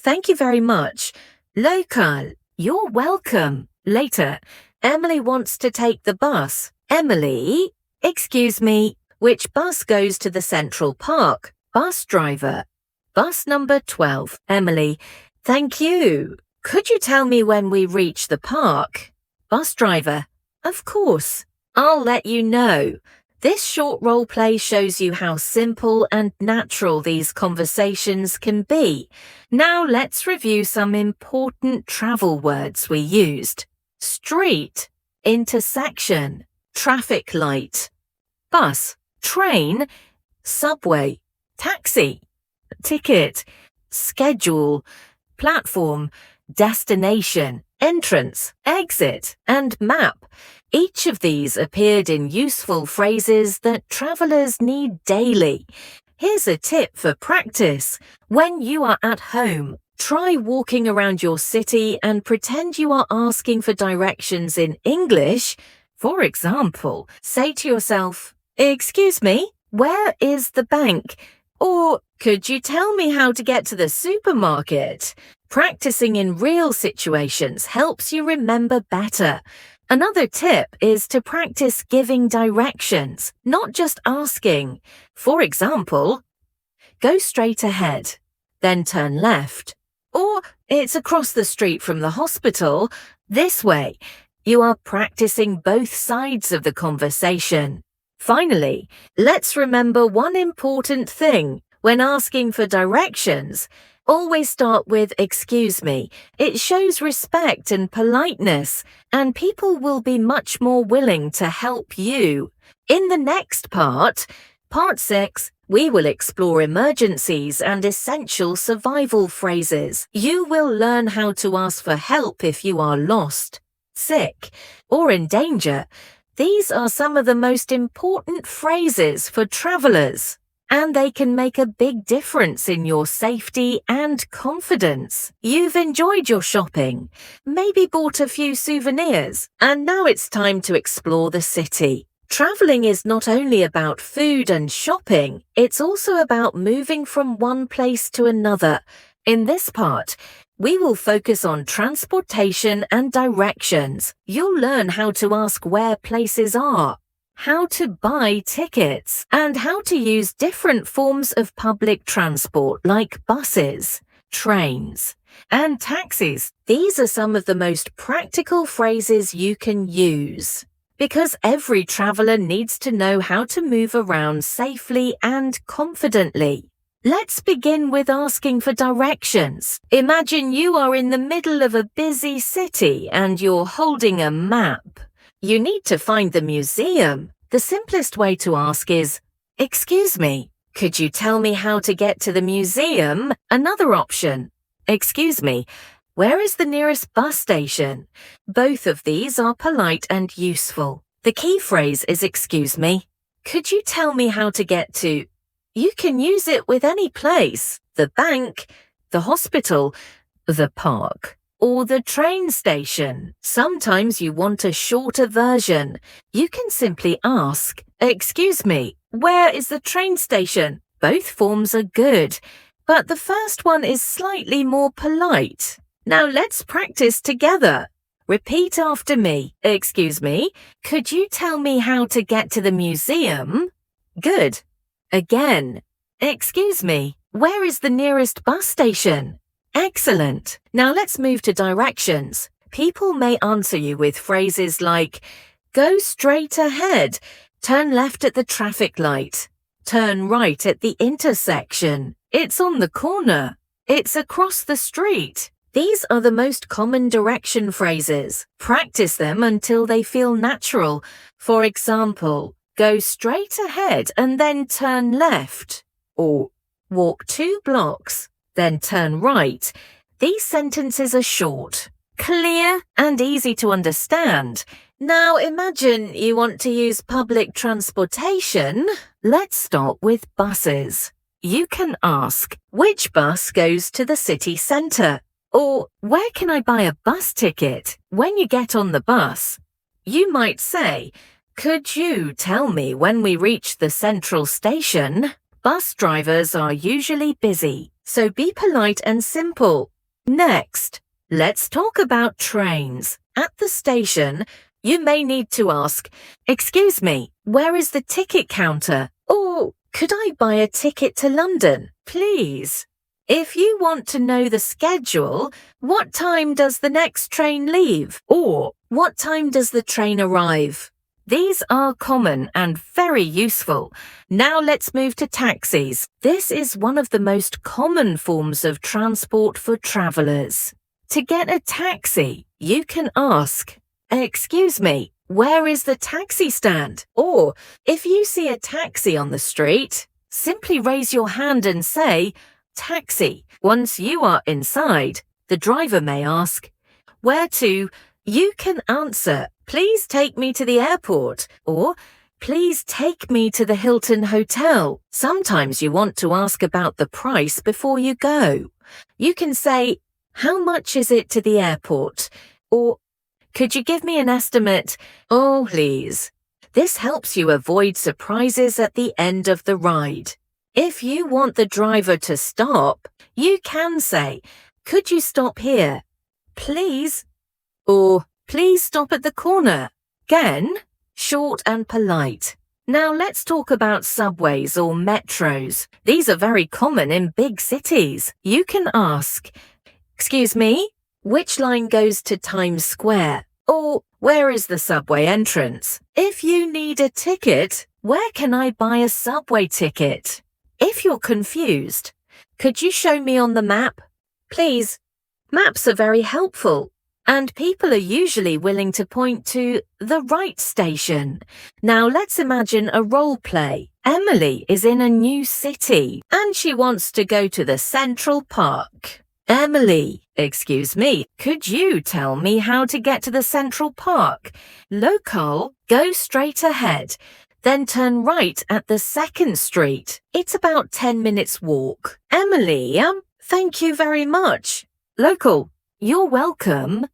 "Thank you very much." Local, You're welcome. Later, Emily wants to take the bus. Emily, excuse me, which bus goes to the Central Park? Bus driver. Bus number 12. Emily, thank you. Could you tell me when we reach the park? Bus driver, of course. I'll let you know. This short role play shows you how simple and natural these conversations can be. Now let's review some important travel words we used. Street, intersection, traffic light, bus, train, subway, taxi, ticket, schedule, platform, destination, entrance, exit, and map. Each of these appeared in useful phrases that travelers need daily. Here's a tip for practice. When you are at home, try walking around your city and pretend you are asking for directions in English. For example, say to yourself, "Excuse me, where is the bank?" Or, "Could you tell me how to get to the supermarket?" Practicing in real situations helps you remember better. Another tip is to practice giving directions, not just asking. For example, go straight ahead, then turn left. Or, it's across the street from the hospital, this way. You are practicing both sides of the conversation. Finally, let's remember one important thing. When asking for directions, always start with "excuse me." It shows respect and politeness, and people will be much more willing to help you. In the next part 6, we will explore emergencies and essential survival phrases. You will learn how to ask for help if you are lost, sick, or in danger. These are some of the most important phrases for travelers, and they can make a big difference in your safety and confidence. You've enjoyed your shopping, maybe bought a few souvenirs, and now it's time to explore the city. Traveling is not only about food and shopping, it's also about moving from one place to another. In this part, we will focus on transportation and directions. You'll learn how to ask where places are, how to buy tickets, and how to use different forms of public transport like buses, trains, and taxis. These are some of the most practical phrases you can use, because every traveler needs to know how to move around safely and confidently. Let's begin with asking for directions. Imagine you are in the middle of a busy city and you're holding a map. You need to find the museum. The simplest way to ask is, "Excuse me, could you tell me how to get to the museum?" Another option, "Excuse me, where is the nearest bus station?" Both of these are polite and useful. The key phrase is "excuse me. Could you tell me how to get to?" You can use it with any place, the bank, the hospital, the park, or the train station. Sometimes you want a shorter version. You can simply ask, "Excuse me, where is the train station?" Both forms are good, but the first one is slightly more polite. Now let's practice together. Repeat after me. "Excuse me, could you tell me how to get to the museum?" Good. Again. "Excuse me, where is the nearest bus station?" Excellent. Now let's move to directions. People may answer you with phrases like, "Go straight ahead, turn left at the traffic light, turn right at the intersection, it's on the corner, it's across the street." These are the most common direction phrases. Practice them until they feel natural. For example, "Go straight ahead and then turn left," or "Walk 2 blocks, then turn right." These sentences are short, clear, and easy to understand. Now imagine you want to use public transportation. Let's start with buses. You can ask, "Which bus goes to the city centre?" Or, "Where can I buy a bus ticket?" When you get on the bus, you might say, "Could you tell me when we reach the central station?" Bus drivers are usually busy, so be polite and simple. Next, Let's talk about trains. At the station, you may need to ask, "Excuse me, where is the ticket counter?" Or, "Could I buy a ticket to London, please?" If you want to know the schedule, what time does the next train leave? Or, what time does the train arrive? These are common and very useful. Now let's move to taxis. This is one of the most common forms of transport for travellers. To get a taxi, you can ask, "Excuse me, where is the taxi stand?" Or, if you see a taxi on the street, simply raise your hand and say, "Taxi." Once you are inside, the driver may ask, "Where to?" You can answer, "Please take me to the airport," or "Please take me to the Hilton Hotel." Sometimes you want to ask about the price before you go. You can say, "How much is it to the airport?" Or, "Could you give me an estimate?" "Oh, please." This helps you avoid surprises at the end of the ride. If you want the driver to stop, you can say, "Could you stop here, please?" Or, "Please stop at the corner." Again, short and polite. Now let's talk about subways or metros. These are very common in big cities. You can ask, "Excuse me, which line goes to Times Square?" Or, "Where is the subway entrance?" If you need a ticket, "Where can I buy a subway ticket?" If you're confused, "Could you show me on the map, please?" Maps are very helpful, and people are usually willing to point to the right station. Now let's imagine a role play. Emily is in a new city, and she wants to go to the Central Park. "Emily, excuse me, could you tell me how to get to the Central Park?" Local, go straight ahead. Then turn right at the 2nd Street. It's about 10 minutes walk. "Emily, thank you very much." Local, "You're welcome."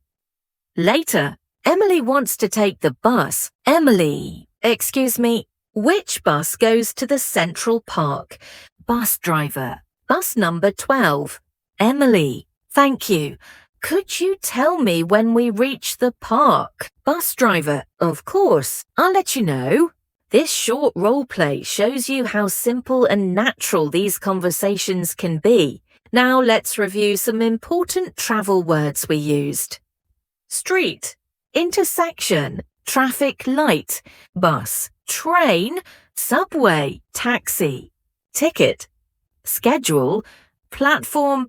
Later, Emily wants to take the bus. "Emily, excuse me, which bus goes to the Central Park?" Bus driver, "Bus number 12. "Emily, thank you. Could you tell me when we reach the park?" Bus driver, "Of course, I'll let you know." This short role play shows you how simple and natural these conversations can be. Now let's review some important travel words we used. Street, intersection, traffic light, bus, train, subway, taxi, ticket, schedule, platform,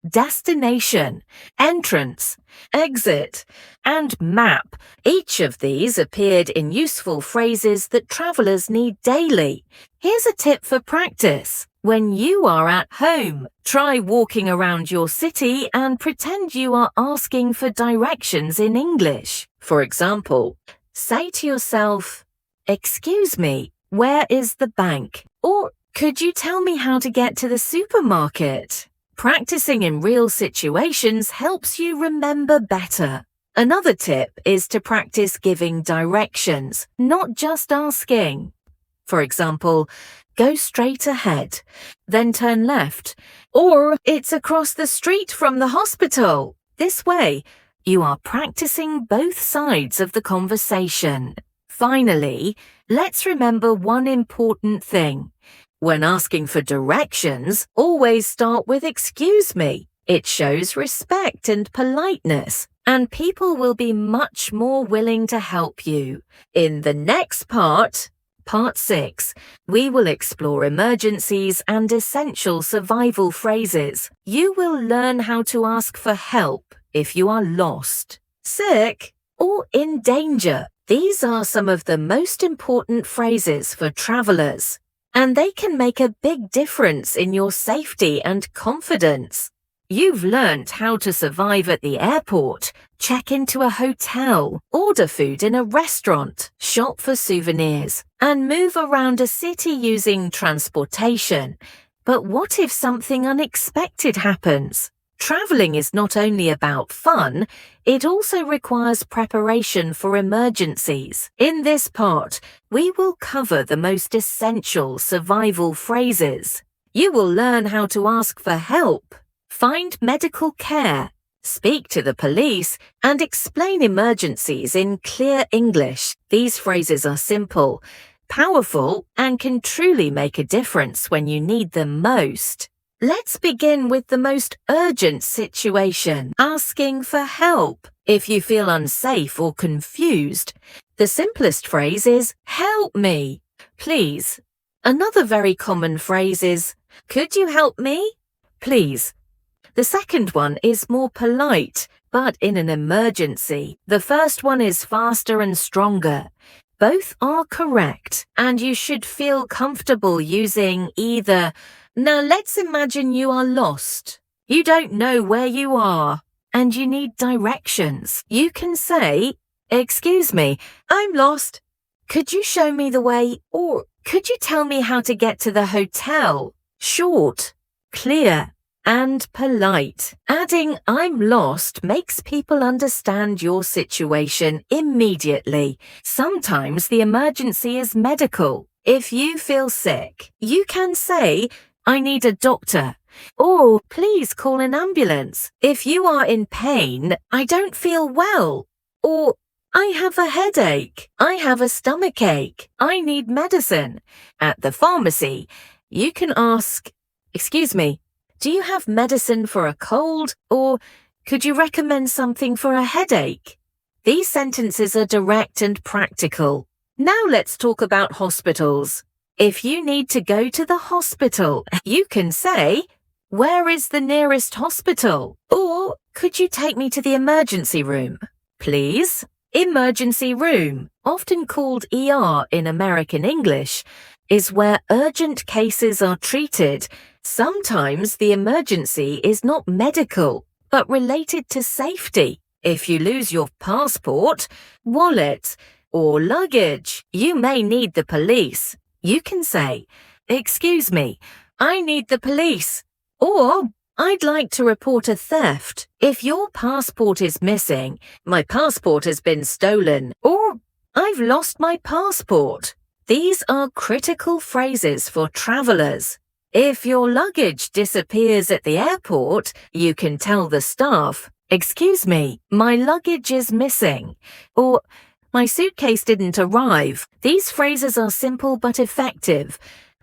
destination, entrance, exit, and map. Each of these appeared in useful phrases that travellers need daily. Here's a tip for practice. When you are at home, try walking around your city and pretend you are asking for directions in English. For example, say to yourself, "Excuse me, where is the bank?" Or, "Could you tell me how to get to the supermarket?" Practicing in real situations helps you remember better. Another tip is to practice giving directions, not just asking. For example, "Go straight ahead, then turn left," or "It's across the street from the hospital." This way, you are practicing both sides of the conversation. Finally, let's remember one important thing. When asking for directions, always start with "Excuse me." It shows respect and politeness, and people will be much more willing to help you. In the next part 6, we will explore emergencies and essential survival phrases. You will learn how to ask for help if you are lost, sick, or in danger. These are some of the most important phrases for travellers, and they can make a big difference in your safety and confidence. You've learnt how to survive at the airport, check into a hotel, order food in a restaurant, shop for souvenirs, and move around a city using transportation. But what if something unexpected happens? Travelling is not only about fun, it also requires preparation for emergencies. In this part, we will cover the most essential survival phrases. You will learn how to ask for help, find medical care, speak to the police, and explain emergencies in clear English. These phrases are simple, powerful, and can truly make a difference when you need them most. Let's begin with the most urgent situation, asking for help. If you feel unsafe or confused, the simplest phrase is, "Help me, please." Another very common phrase is, "Could you help me, please?" The second one is more polite, but in an emergency. The first one is faster and stronger. Both are correct, and you should feel comfortable using either. Now let's imagine you are lost. You don't know where you are, and you need directions. You can say, "Excuse me, I'm lost. Could you show me the way, or could you tell me how to get to the hotel?" Short, clear, and polite. Adding "I'm lost" makes people understand your situation immediately. Sometimes the emergency is medical. If you feel sick, you can say, "I need a doctor," or "Please call an ambulance." If you are in pain, "I don't feel well," or "I have a headache," "I have a stomachache," "I need medicine." At the pharmacy, you can ask, "Excuse me, do you have medicine for a cold?" or "Could you recommend something for a headache?" These sentences are direct and practical. Now let's talk about hospitals. If you need to go to the hospital, you can say, "Where is the nearest hospital?" or "Could you take me to the emergency room, please?" Emergency room, often called ER in American English, is where urgent cases are treated. Sometimes the emergency is not medical, but related to safety. If you lose your passport, wallet, or luggage, you may need the police. You can say, "Excuse me, I need the police," or "I'd like to report a theft." If your passport is missing, "My passport has been stolen," or "I've lost my passport." These are critical phrases for travelers. If your luggage disappears at the airport, you can tell the staff, "Excuse me, my luggage is missing," or "My suitcase didn't arrive." These phrases are simple but effective.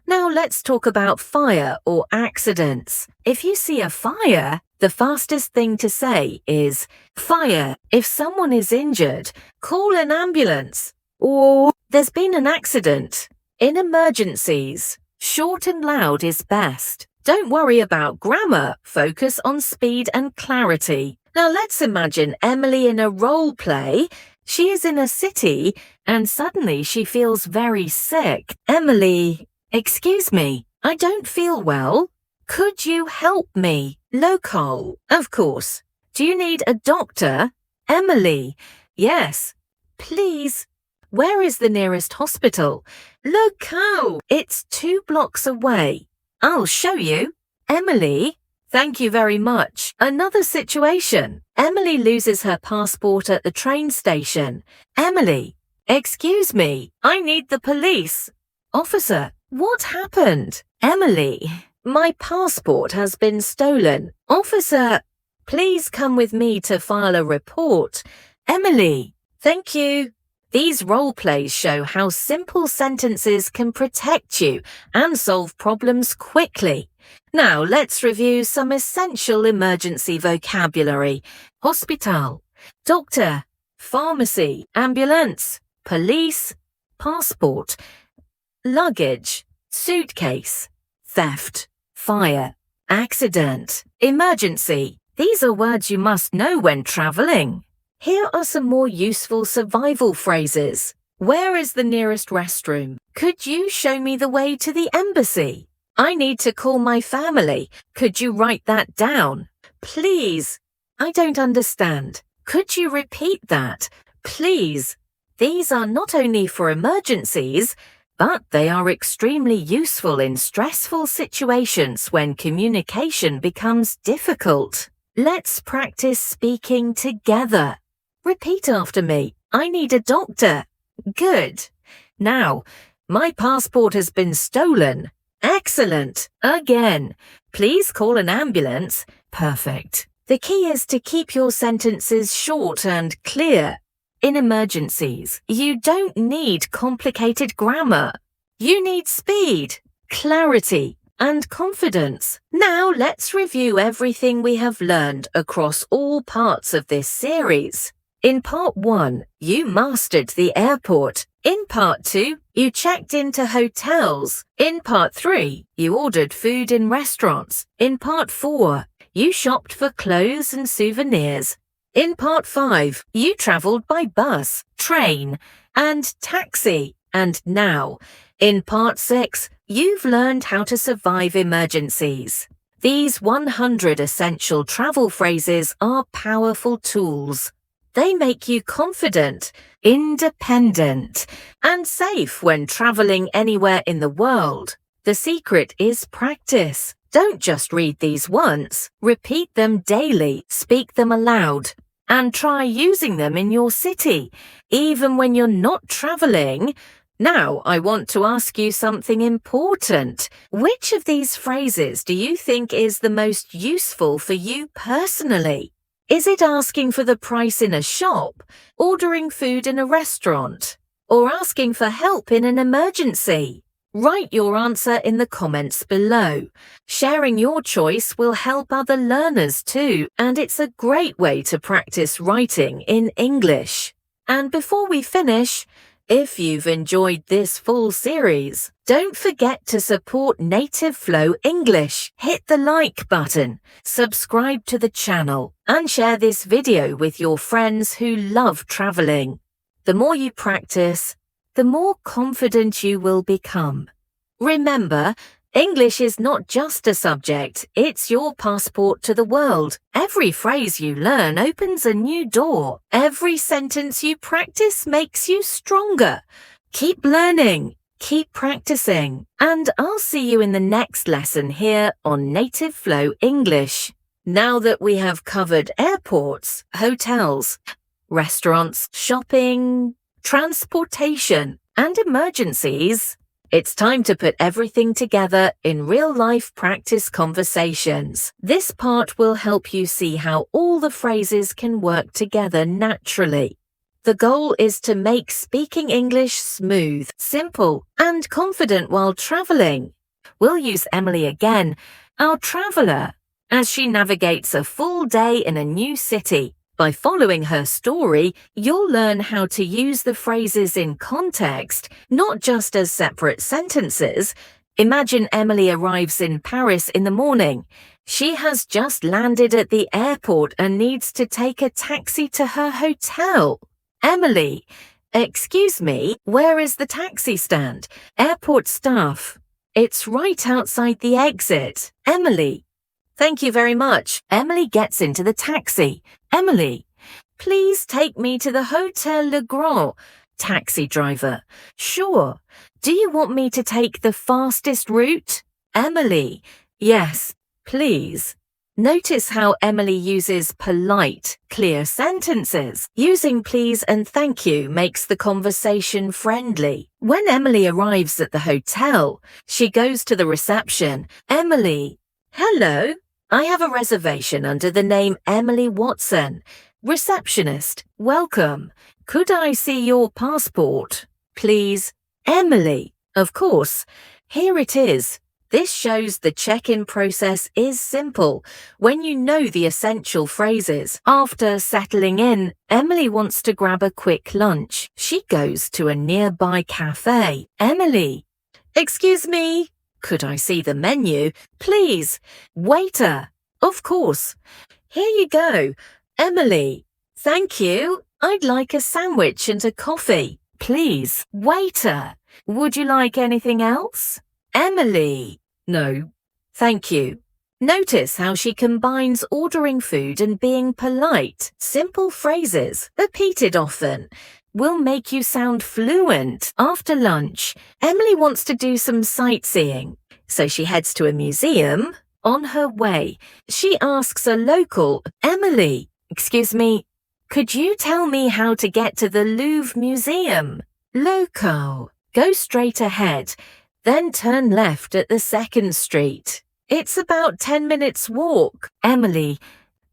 Now let's talk about fire or accidents. If you see a fire, the fastest thing to say is, "Fire." If someone is injured, call an ambulance. Or, "There's been an accident." In emergencies, short and loud is best. Don't worry about grammar, focus on speed and clarity. Now let's imagine Emily in a role play. She is in a city and suddenly she feels very sick. Emily, "Excuse me, I don't feel well. Could you help me?" Local, of course. "Do you need a doctor?" Emily, "Yes, please." "Where is the nearest hospital?" Local, "It's 2 blocks away." "I'll show you." Emily, "Thank you very much." Another situation. Emily loses her passport at the train station. Emily, "Excuse me, I need the police." Officer, "What happened?" Emily, "My passport has been stolen." Officer, "Please come with me to file a report." Emily, "Thank you." These role plays show how simple sentences can protect you and solve problems quickly. Now let's review some essential emergency vocabulary. Hospital, doctor, pharmacy, ambulance, police, passport, luggage, suitcase, theft, fire, accident, emergency. These are words you must know when traveling. Here are some more useful survival phrases. Where is the nearest restroom? Could you show me the way to the embassy? I need to call my family. Could you write that down? Please. I don't understand. Could you repeat that? Please. These are not only for emergencies, but they are extremely useful in stressful situations when communication becomes difficult. Let's practice speaking together. Repeat after me. I need a doctor. Good. Now, my passport has been stolen. Excellent. Again. Please call an ambulance. Perfect. The key is to keep your sentences short and clear. In emergencies, you don't need complicated grammar. You need speed, clarity, and confidence. Now let's review everything we have learned across all parts of this series. In part 1, you mastered the airport. In part 2, you checked into hotels. In part 3, you ordered food in restaurants. In part 4, you shopped for clothes and souvenirs. In part 5, you travelled by bus, train, and taxi. And now, in part 6, you've learned how to survive emergencies. These 100 essential travel phrases are powerful tools. They make you confident, independent, and safe when travelling anywhere in the world. The secret is practice. Don't just read these once. Repeat them daily, speak them aloud, and try using them in your city, even when you're not travelling. Now, I want to ask you something important. Which of these phrases do you think is the most useful for you personally? Is it asking for the price in a shop, ordering food in a restaurant, or asking for help in an emergency? Write your answer in the comments below. Sharing your choice will help other learners too, and it's a great way to practice writing in English. And before we finish, if you've enjoyed this full series, don't forget to support Native Flow English. Hit the like button, subscribe to the channel, and share this video with your friends who love traveling. The more you practice, the more confident you will become. Remember, English is not just a subject, it's your passport to the world. Every phrase you learn opens a new door. Every sentence you practice makes you stronger. Keep learning, keep practicing, and I'll see you in the next lesson here on Native Flow English. Now that we have covered airports, hotels, restaurants, shopping, transportation, and emergencies, it's time to put everything together in real-life practice conversations. This part will help you see how all the phrases can work together naturally. The goal is to make speaking English smooth, simple, and confident while traveling. We'll use Emily again, our traveler, as she navigates a full day in a new city. By following her story, you'll learn how to use the phrases in context, not just as separate sentences. Imagine Emily arrives in Paris in the morning. She has just landed at the airport and needs to take a taxi to her hotel. Emily, excuse me, where is the taxi stand? Airport staff. It's right outside the exit. Emily, thank you very much. Emily gets into the taxi. Emily, please take me to the Hotel Le Grand. Taxi driver, sure. Do you want me to take the fastest route? Emily, yes, please. Notice how Emily uses polite, clear sentences. Using please and thank you makes the conversation friendly. When Emily arrives at the hotel, she goes to the reception. Emily, hello. I have a reservation under the name Emily Watson. Receptionist, welcome. Could I see your passport, please? Emily, of course. Here it is. This shows the check-in process is simple when you know the essential phrases. After settling in, Emily wants to grab a quick lunch. She goes to a nearby cafe. Emily, excuse me. Could I see the menu, please? Waiter, of course. Here you go. Emily, thank you. I'd like a sandwich and a coffee, please. Waiter, would you like anything else? Emily, no, thank you. Notice how she combines ordering food and being polite. Simple phrases, repeated often, will make you sound fluent. After lunch, Emily wants to do some sightseeing, so she heads to a museum. On her way, she asks a local, Emily, excuse me, could you tell me how to get to the Louvre Museum? Local, go straight ahead, then turn left at the 2nd street. It's about 10 minutes walk. Emily,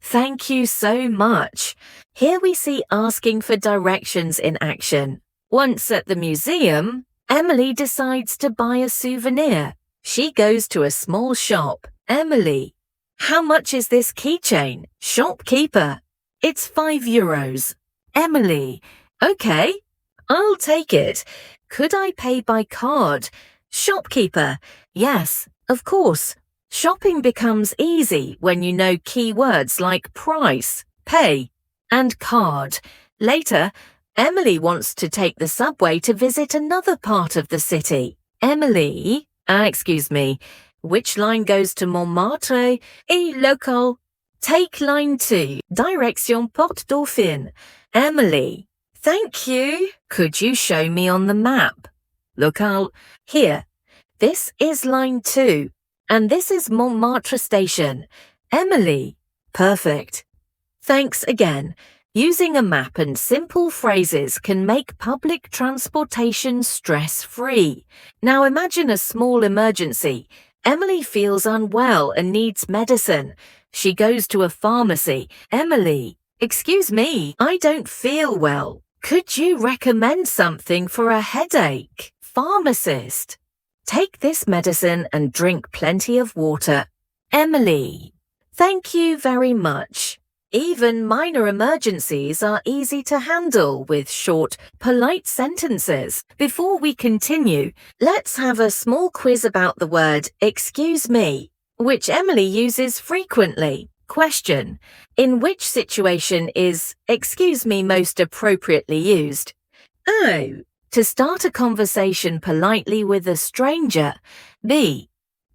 Thank you so much. Here we see asking for directions in action. Once at the museum, Emily decides to buy a souvenir. She goes to a small shop. Emily: how much is this keychain? Shopkeeper: it's €5. Emily: okay, I'll take it. Could I pay by card? Shopkeeper: yes, of course. Shopping becomes easy when you know key words like price, pay, and card. Later, Emily wants to take the subway to visit another part of the city. Emily, excuse me, which line goes to Montmartre et local? Take line 2, direction Porte Dauphine. Emily: thank you. Could you show me on the map? Local: here. This is line 2, and this is Montmartre station. Emily: perfect. Thanks again. Using a map and simple phrases can make public transportation stress-free. Now imagine a small emergency. Emily feels unwell and needs medicine. She goes to a pharmacy. Emily: excuse me, I don't feel well. Could you recommend something for a headache? Pharmacist: take this medicine and drink plenty of water. Emily: thank you very much. Even minor emergencies are easy to handle with short, polite sentences. Before we continue, let's have a small quiz about the word excuse me, which Emily uses frequently. Question: in which situation is excuse me most appropriately used? O: to start a conversation politely with a stranger. B: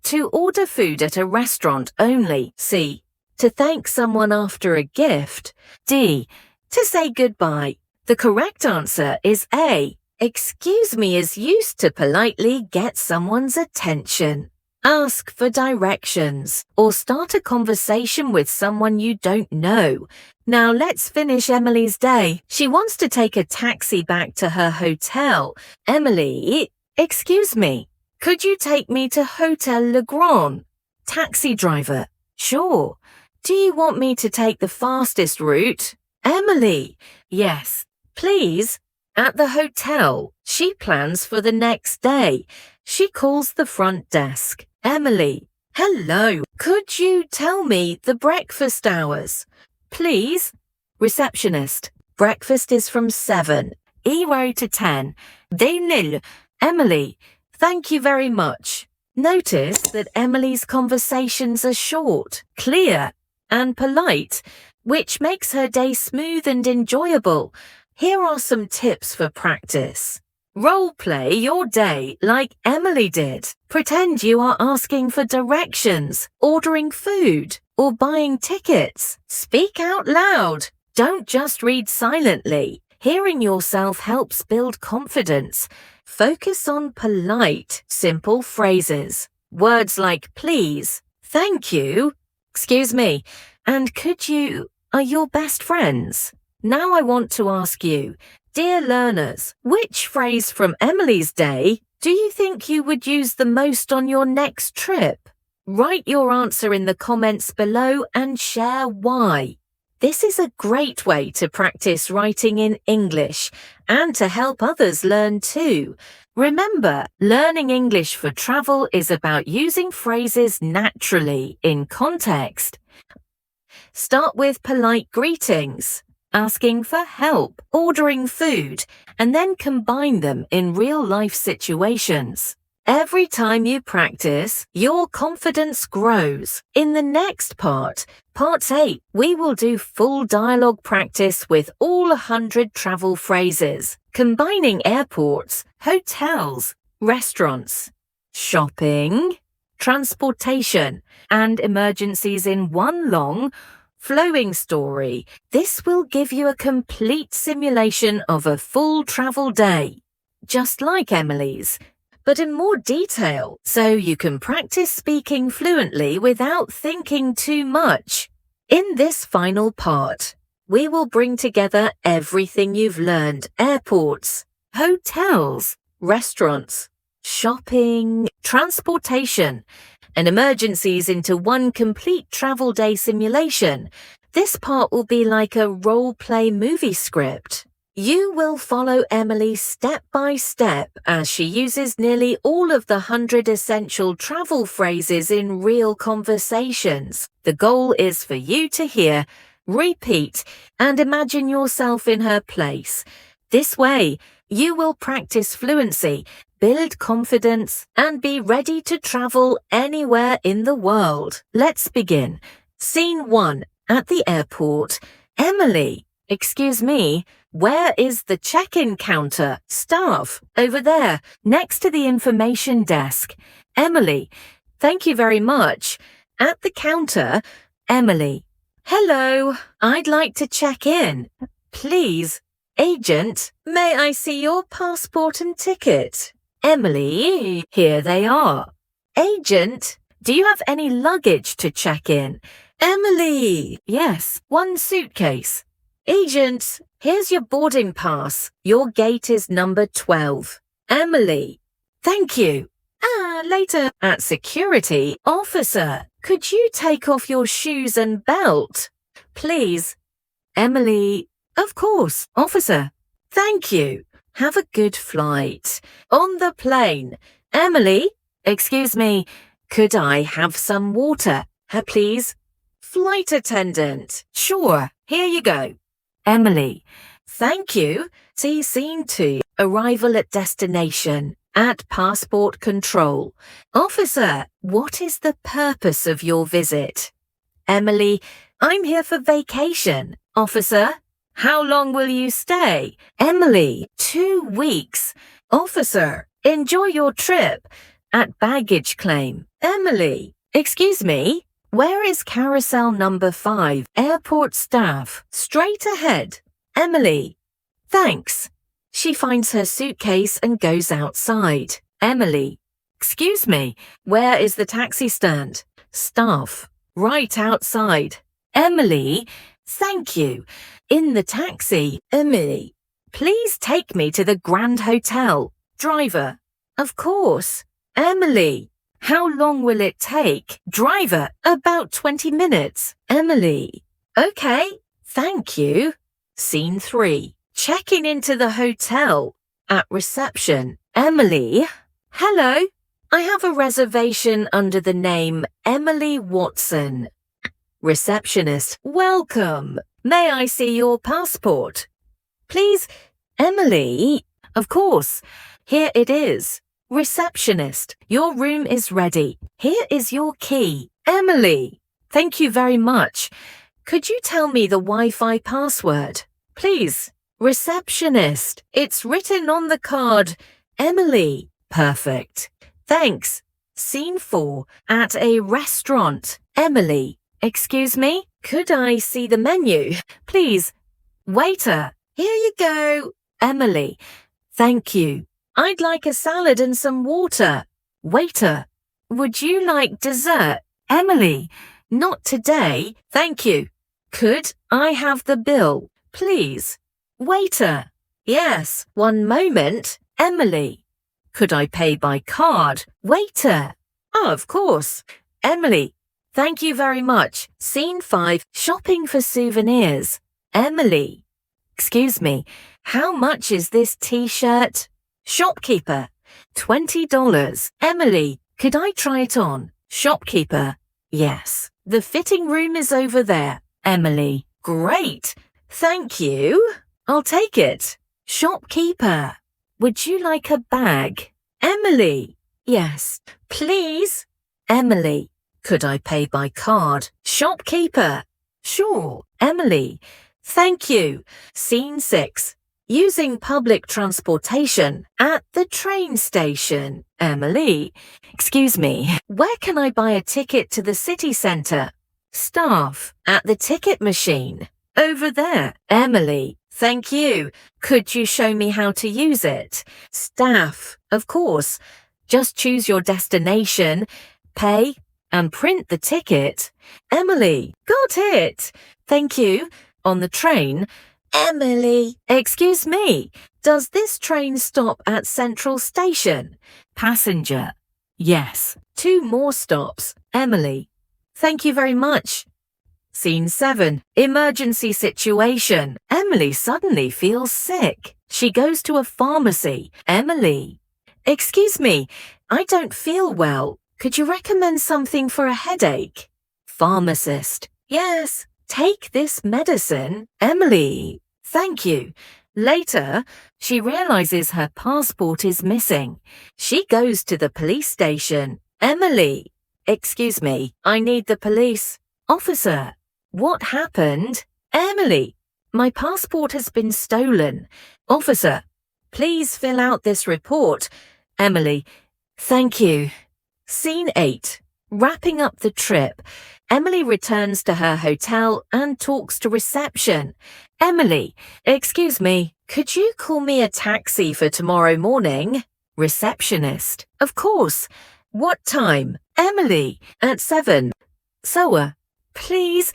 to order food at a restaurant only. C: to thank someone after a gift. D: to say goodbye. The correct answer is A. Excuse me is used to politely get someone's attention. Ask for directions or start a conversation with someone you don't know. Now let's finish Emily's day. She wants to take a taxi back to her hotel. Emily: excuse me, could you take me to Hotel Le Grand? Taxi driver: sure. Do you want me to take the fastest route? Emily: yes, please. At the hotel, she plans for the next day. She calls the front desk. Emily: hello, could you tell me the breakfast hours? Please. Receptionist: breakfast is from 7 € to 10 €. Emily: thank you very much. Notice that Emily's conversations are short, clear, and polite, which makes her day smooth and enjoyable. Here are some tips for practice. Role play your day like Emily did. Pretend you are asking for directions, ordering food, or buying tickets. Speak out loud. Don't just read silently. Hearing yourself helps build confidence. Focus on polite, simple phrases. Words like please, thank you, excuse me, and could you are your best friends. Now I want to ask you, dear learners, which phrase from Emily's day do you think you would use the most on your next trip? Write your answer in the comments below and share why. This is a great way to practice writing in English and to help others learn too. Remember, learning English for travel is about using phrases naturally in context. Start with polite greetings, asking for help, ordering food, and then combine them in real-life situations. Every time you practice, your confidence grows. In the next part, Part 8, we will do full dialogue practice with all 100 travel phrases, combining airports, hotels, restaurants, shopping, transportation, and emergencies in one long, flowing story. This will give you a complete simulation of a full travel day, just like Emily's, but in more detail, so you can practice speaking fluently without thinking too much. In this final part, we will bring together everything you've learned: airports, hotels, restaurants, shopping, transportation, and emergencies into one complete travel day simulation. This part will be like a role-play movie script. You will follow Emily step by step as she uses nearly all of the 100 essential travel phrases in real conversations. The goal is for you to hear, repeat, and imagine yourself in her place. This way, you will practice fluency, build confidence, and be ready to travel anywhere in the world. Let's begin. Scene 1. At the airport. Emily, excuse me, where is the check-in counter? Staff, over there, next to the information desk. Emily, thank you very much. At the counter. Emily, hello, I'd like to check in. Please. Agent, may I see your passport and ticket? Emily, here they are. Agent, do you have any luggage to check in? Emily, yes, one suitcase. Agent, here's your boarding pass. Your gate is number 12. Emily, thank you. Later. At security. Officer, could you take off your shoes and belt? Please. Emily, of course, officer. Thank you. Have a good flight. On the plane. Emily, excuse me, could I have some water, please? Flight attendant. Sure, here you go. Emily, thank you. See scene 2. Arrival at destination. At passport control. Officer, what is the purpose of your visit? Emily, I'm here for vacation. Officer, how long will you stay? Emily, 2 weeks. Officer, enjoy your trip. At baggage claim. Emily, excuse me, where is carousel number 5? Airport staff. Straight ahead. Emily, thanks. She finds her suitcase and goes outside. Emily, excuse me, where is the taxi stand? Staff, right outside. Emily, thank you. In the taxi. Emily, please take me to the Grand Hotel. Driver, of course. Emily, how long will it take? Driver, about 20 minutes. Emily, okay, thank you. Scene 3. Checking into the hotel. At reception. Emily, hello. I have a reservation under the name Emily Watson. Receptionist, welcome. May I see your passport? Please, Emily, of course. Here it is. Receptionist, your room is ready. Here is your key. Emily, thank you very much. Could you tell me the Wi-Fi password? Please. Receptionist, it's written on the card. Emily, perfect. Thanks. Scene 4. At a restaurant. Emily, excuse me, could I see the menu? Please. Waiter, here you go. Emily, thank you. I'd like a salad and some water. Waiter, would you like dessert? Emily, not today, thank you. Could I have the bill, please? Waiter, yes, one moment. Emily, could I pay by card? Waiter, oh, of course. Emily, thank you very much. Scene 5, shopping for souvenirs. Emily, excuse me, how much is this t-shirt? Shopkeeper, $20. Emily, could I try it on? Shopkeeper, yes. The fitting room is over there. Emily, great. Thank you. I'll take it. Shopkeeper, would you like a bag? Emily, yes. Please. Emily, could I pay by card? Shopkeeper, sure. Emily, thank you. Scene 6. Using public transportation at the train station. Emily, excuse me, where can I buy a ticket to the city centre? Staff, at the ticket machine. Over there. Emily, thank you. Could you show me how to use it? Staff, of course. Just choose your destination, pay, and print the ticket. Emily, got it. Thank you. On the train. Emily, excuse me, does this train stop at Central Station? Passenger, yes. 2 more stops. Emily, thank you very much. Scene 7. Emergency situation. Emily suddenly feels sick. She goes to a pharmacy. Emily. Excuse me, I don't feel well. Could you recommend something for a headache? Pharmacist. Yes, take this medicine. Emily. Thank you. Later, she realizes her passport is missing. She goes to the police station. Emily. Excuse me, I need the police. Officer. What happened? Emily. My passport has been stolen. Officer. Please fill out this report. Emily. Thank you. Scene 8. Wrapping up the trip. Emily returns to her hotel and talks to reception. Emily. Excuse me, could you call me a taxi for tomorrow morning? Receptionist. Of course. What time? Emily. At 7. Sewer. Please.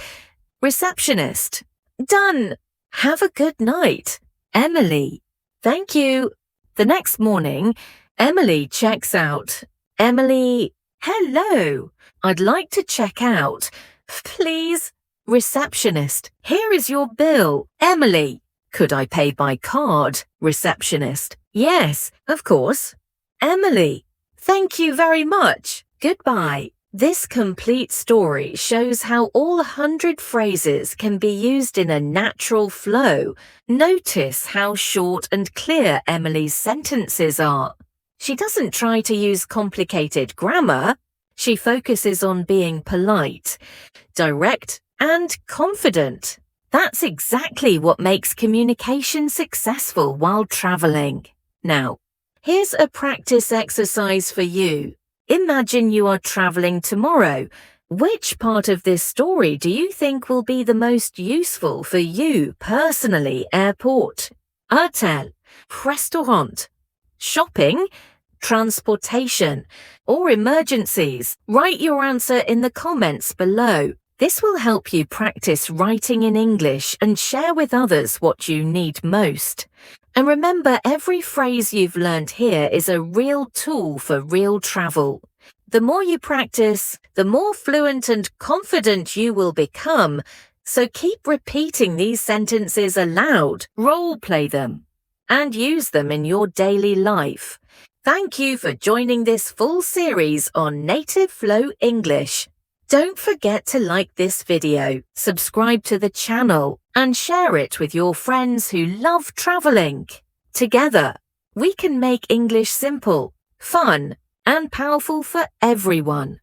Receptionist. Done. Have a good night. Emily. Thank you. The next morning, Emily checks out. Emily. Hello. I'd like to check out. Please. Receptionist. Here is your bill. Emily. Could I pay by card? Receptionist. Yes, of course. Emily. Thank you very much. Goodbye. This complete story shows how all 100 phrases can be used in a natural flow. Notice how short and clear Emily's sentences are. She doesn't try to use complicated grammar. She focuses on being polite, direct, and confident. That's exactly what makes communication successful while traveling. Now, here's a practice exercise for you. Imagine you are traveling tomorrow. Which part of this story do you think will be the most useful for you personally? Airport, hotel, restaurant, shopping, transportation, or emergencies? Write your answer in the comments below. This will help you practice writing in English and share with others what you need most. And remember, every phrase you've learned here is a real tool for real travel. The more you practice, the more fluent and confident you will become. So keep repeating these sentences aloud, role play them, and use them in your daily life. Thank you for joining this full series on Native Flow English. Don't forget to like this video, subscribe to the channel, and share it with your friends who love traveling. Together, we can make English simple, fun, and powerful for everyone.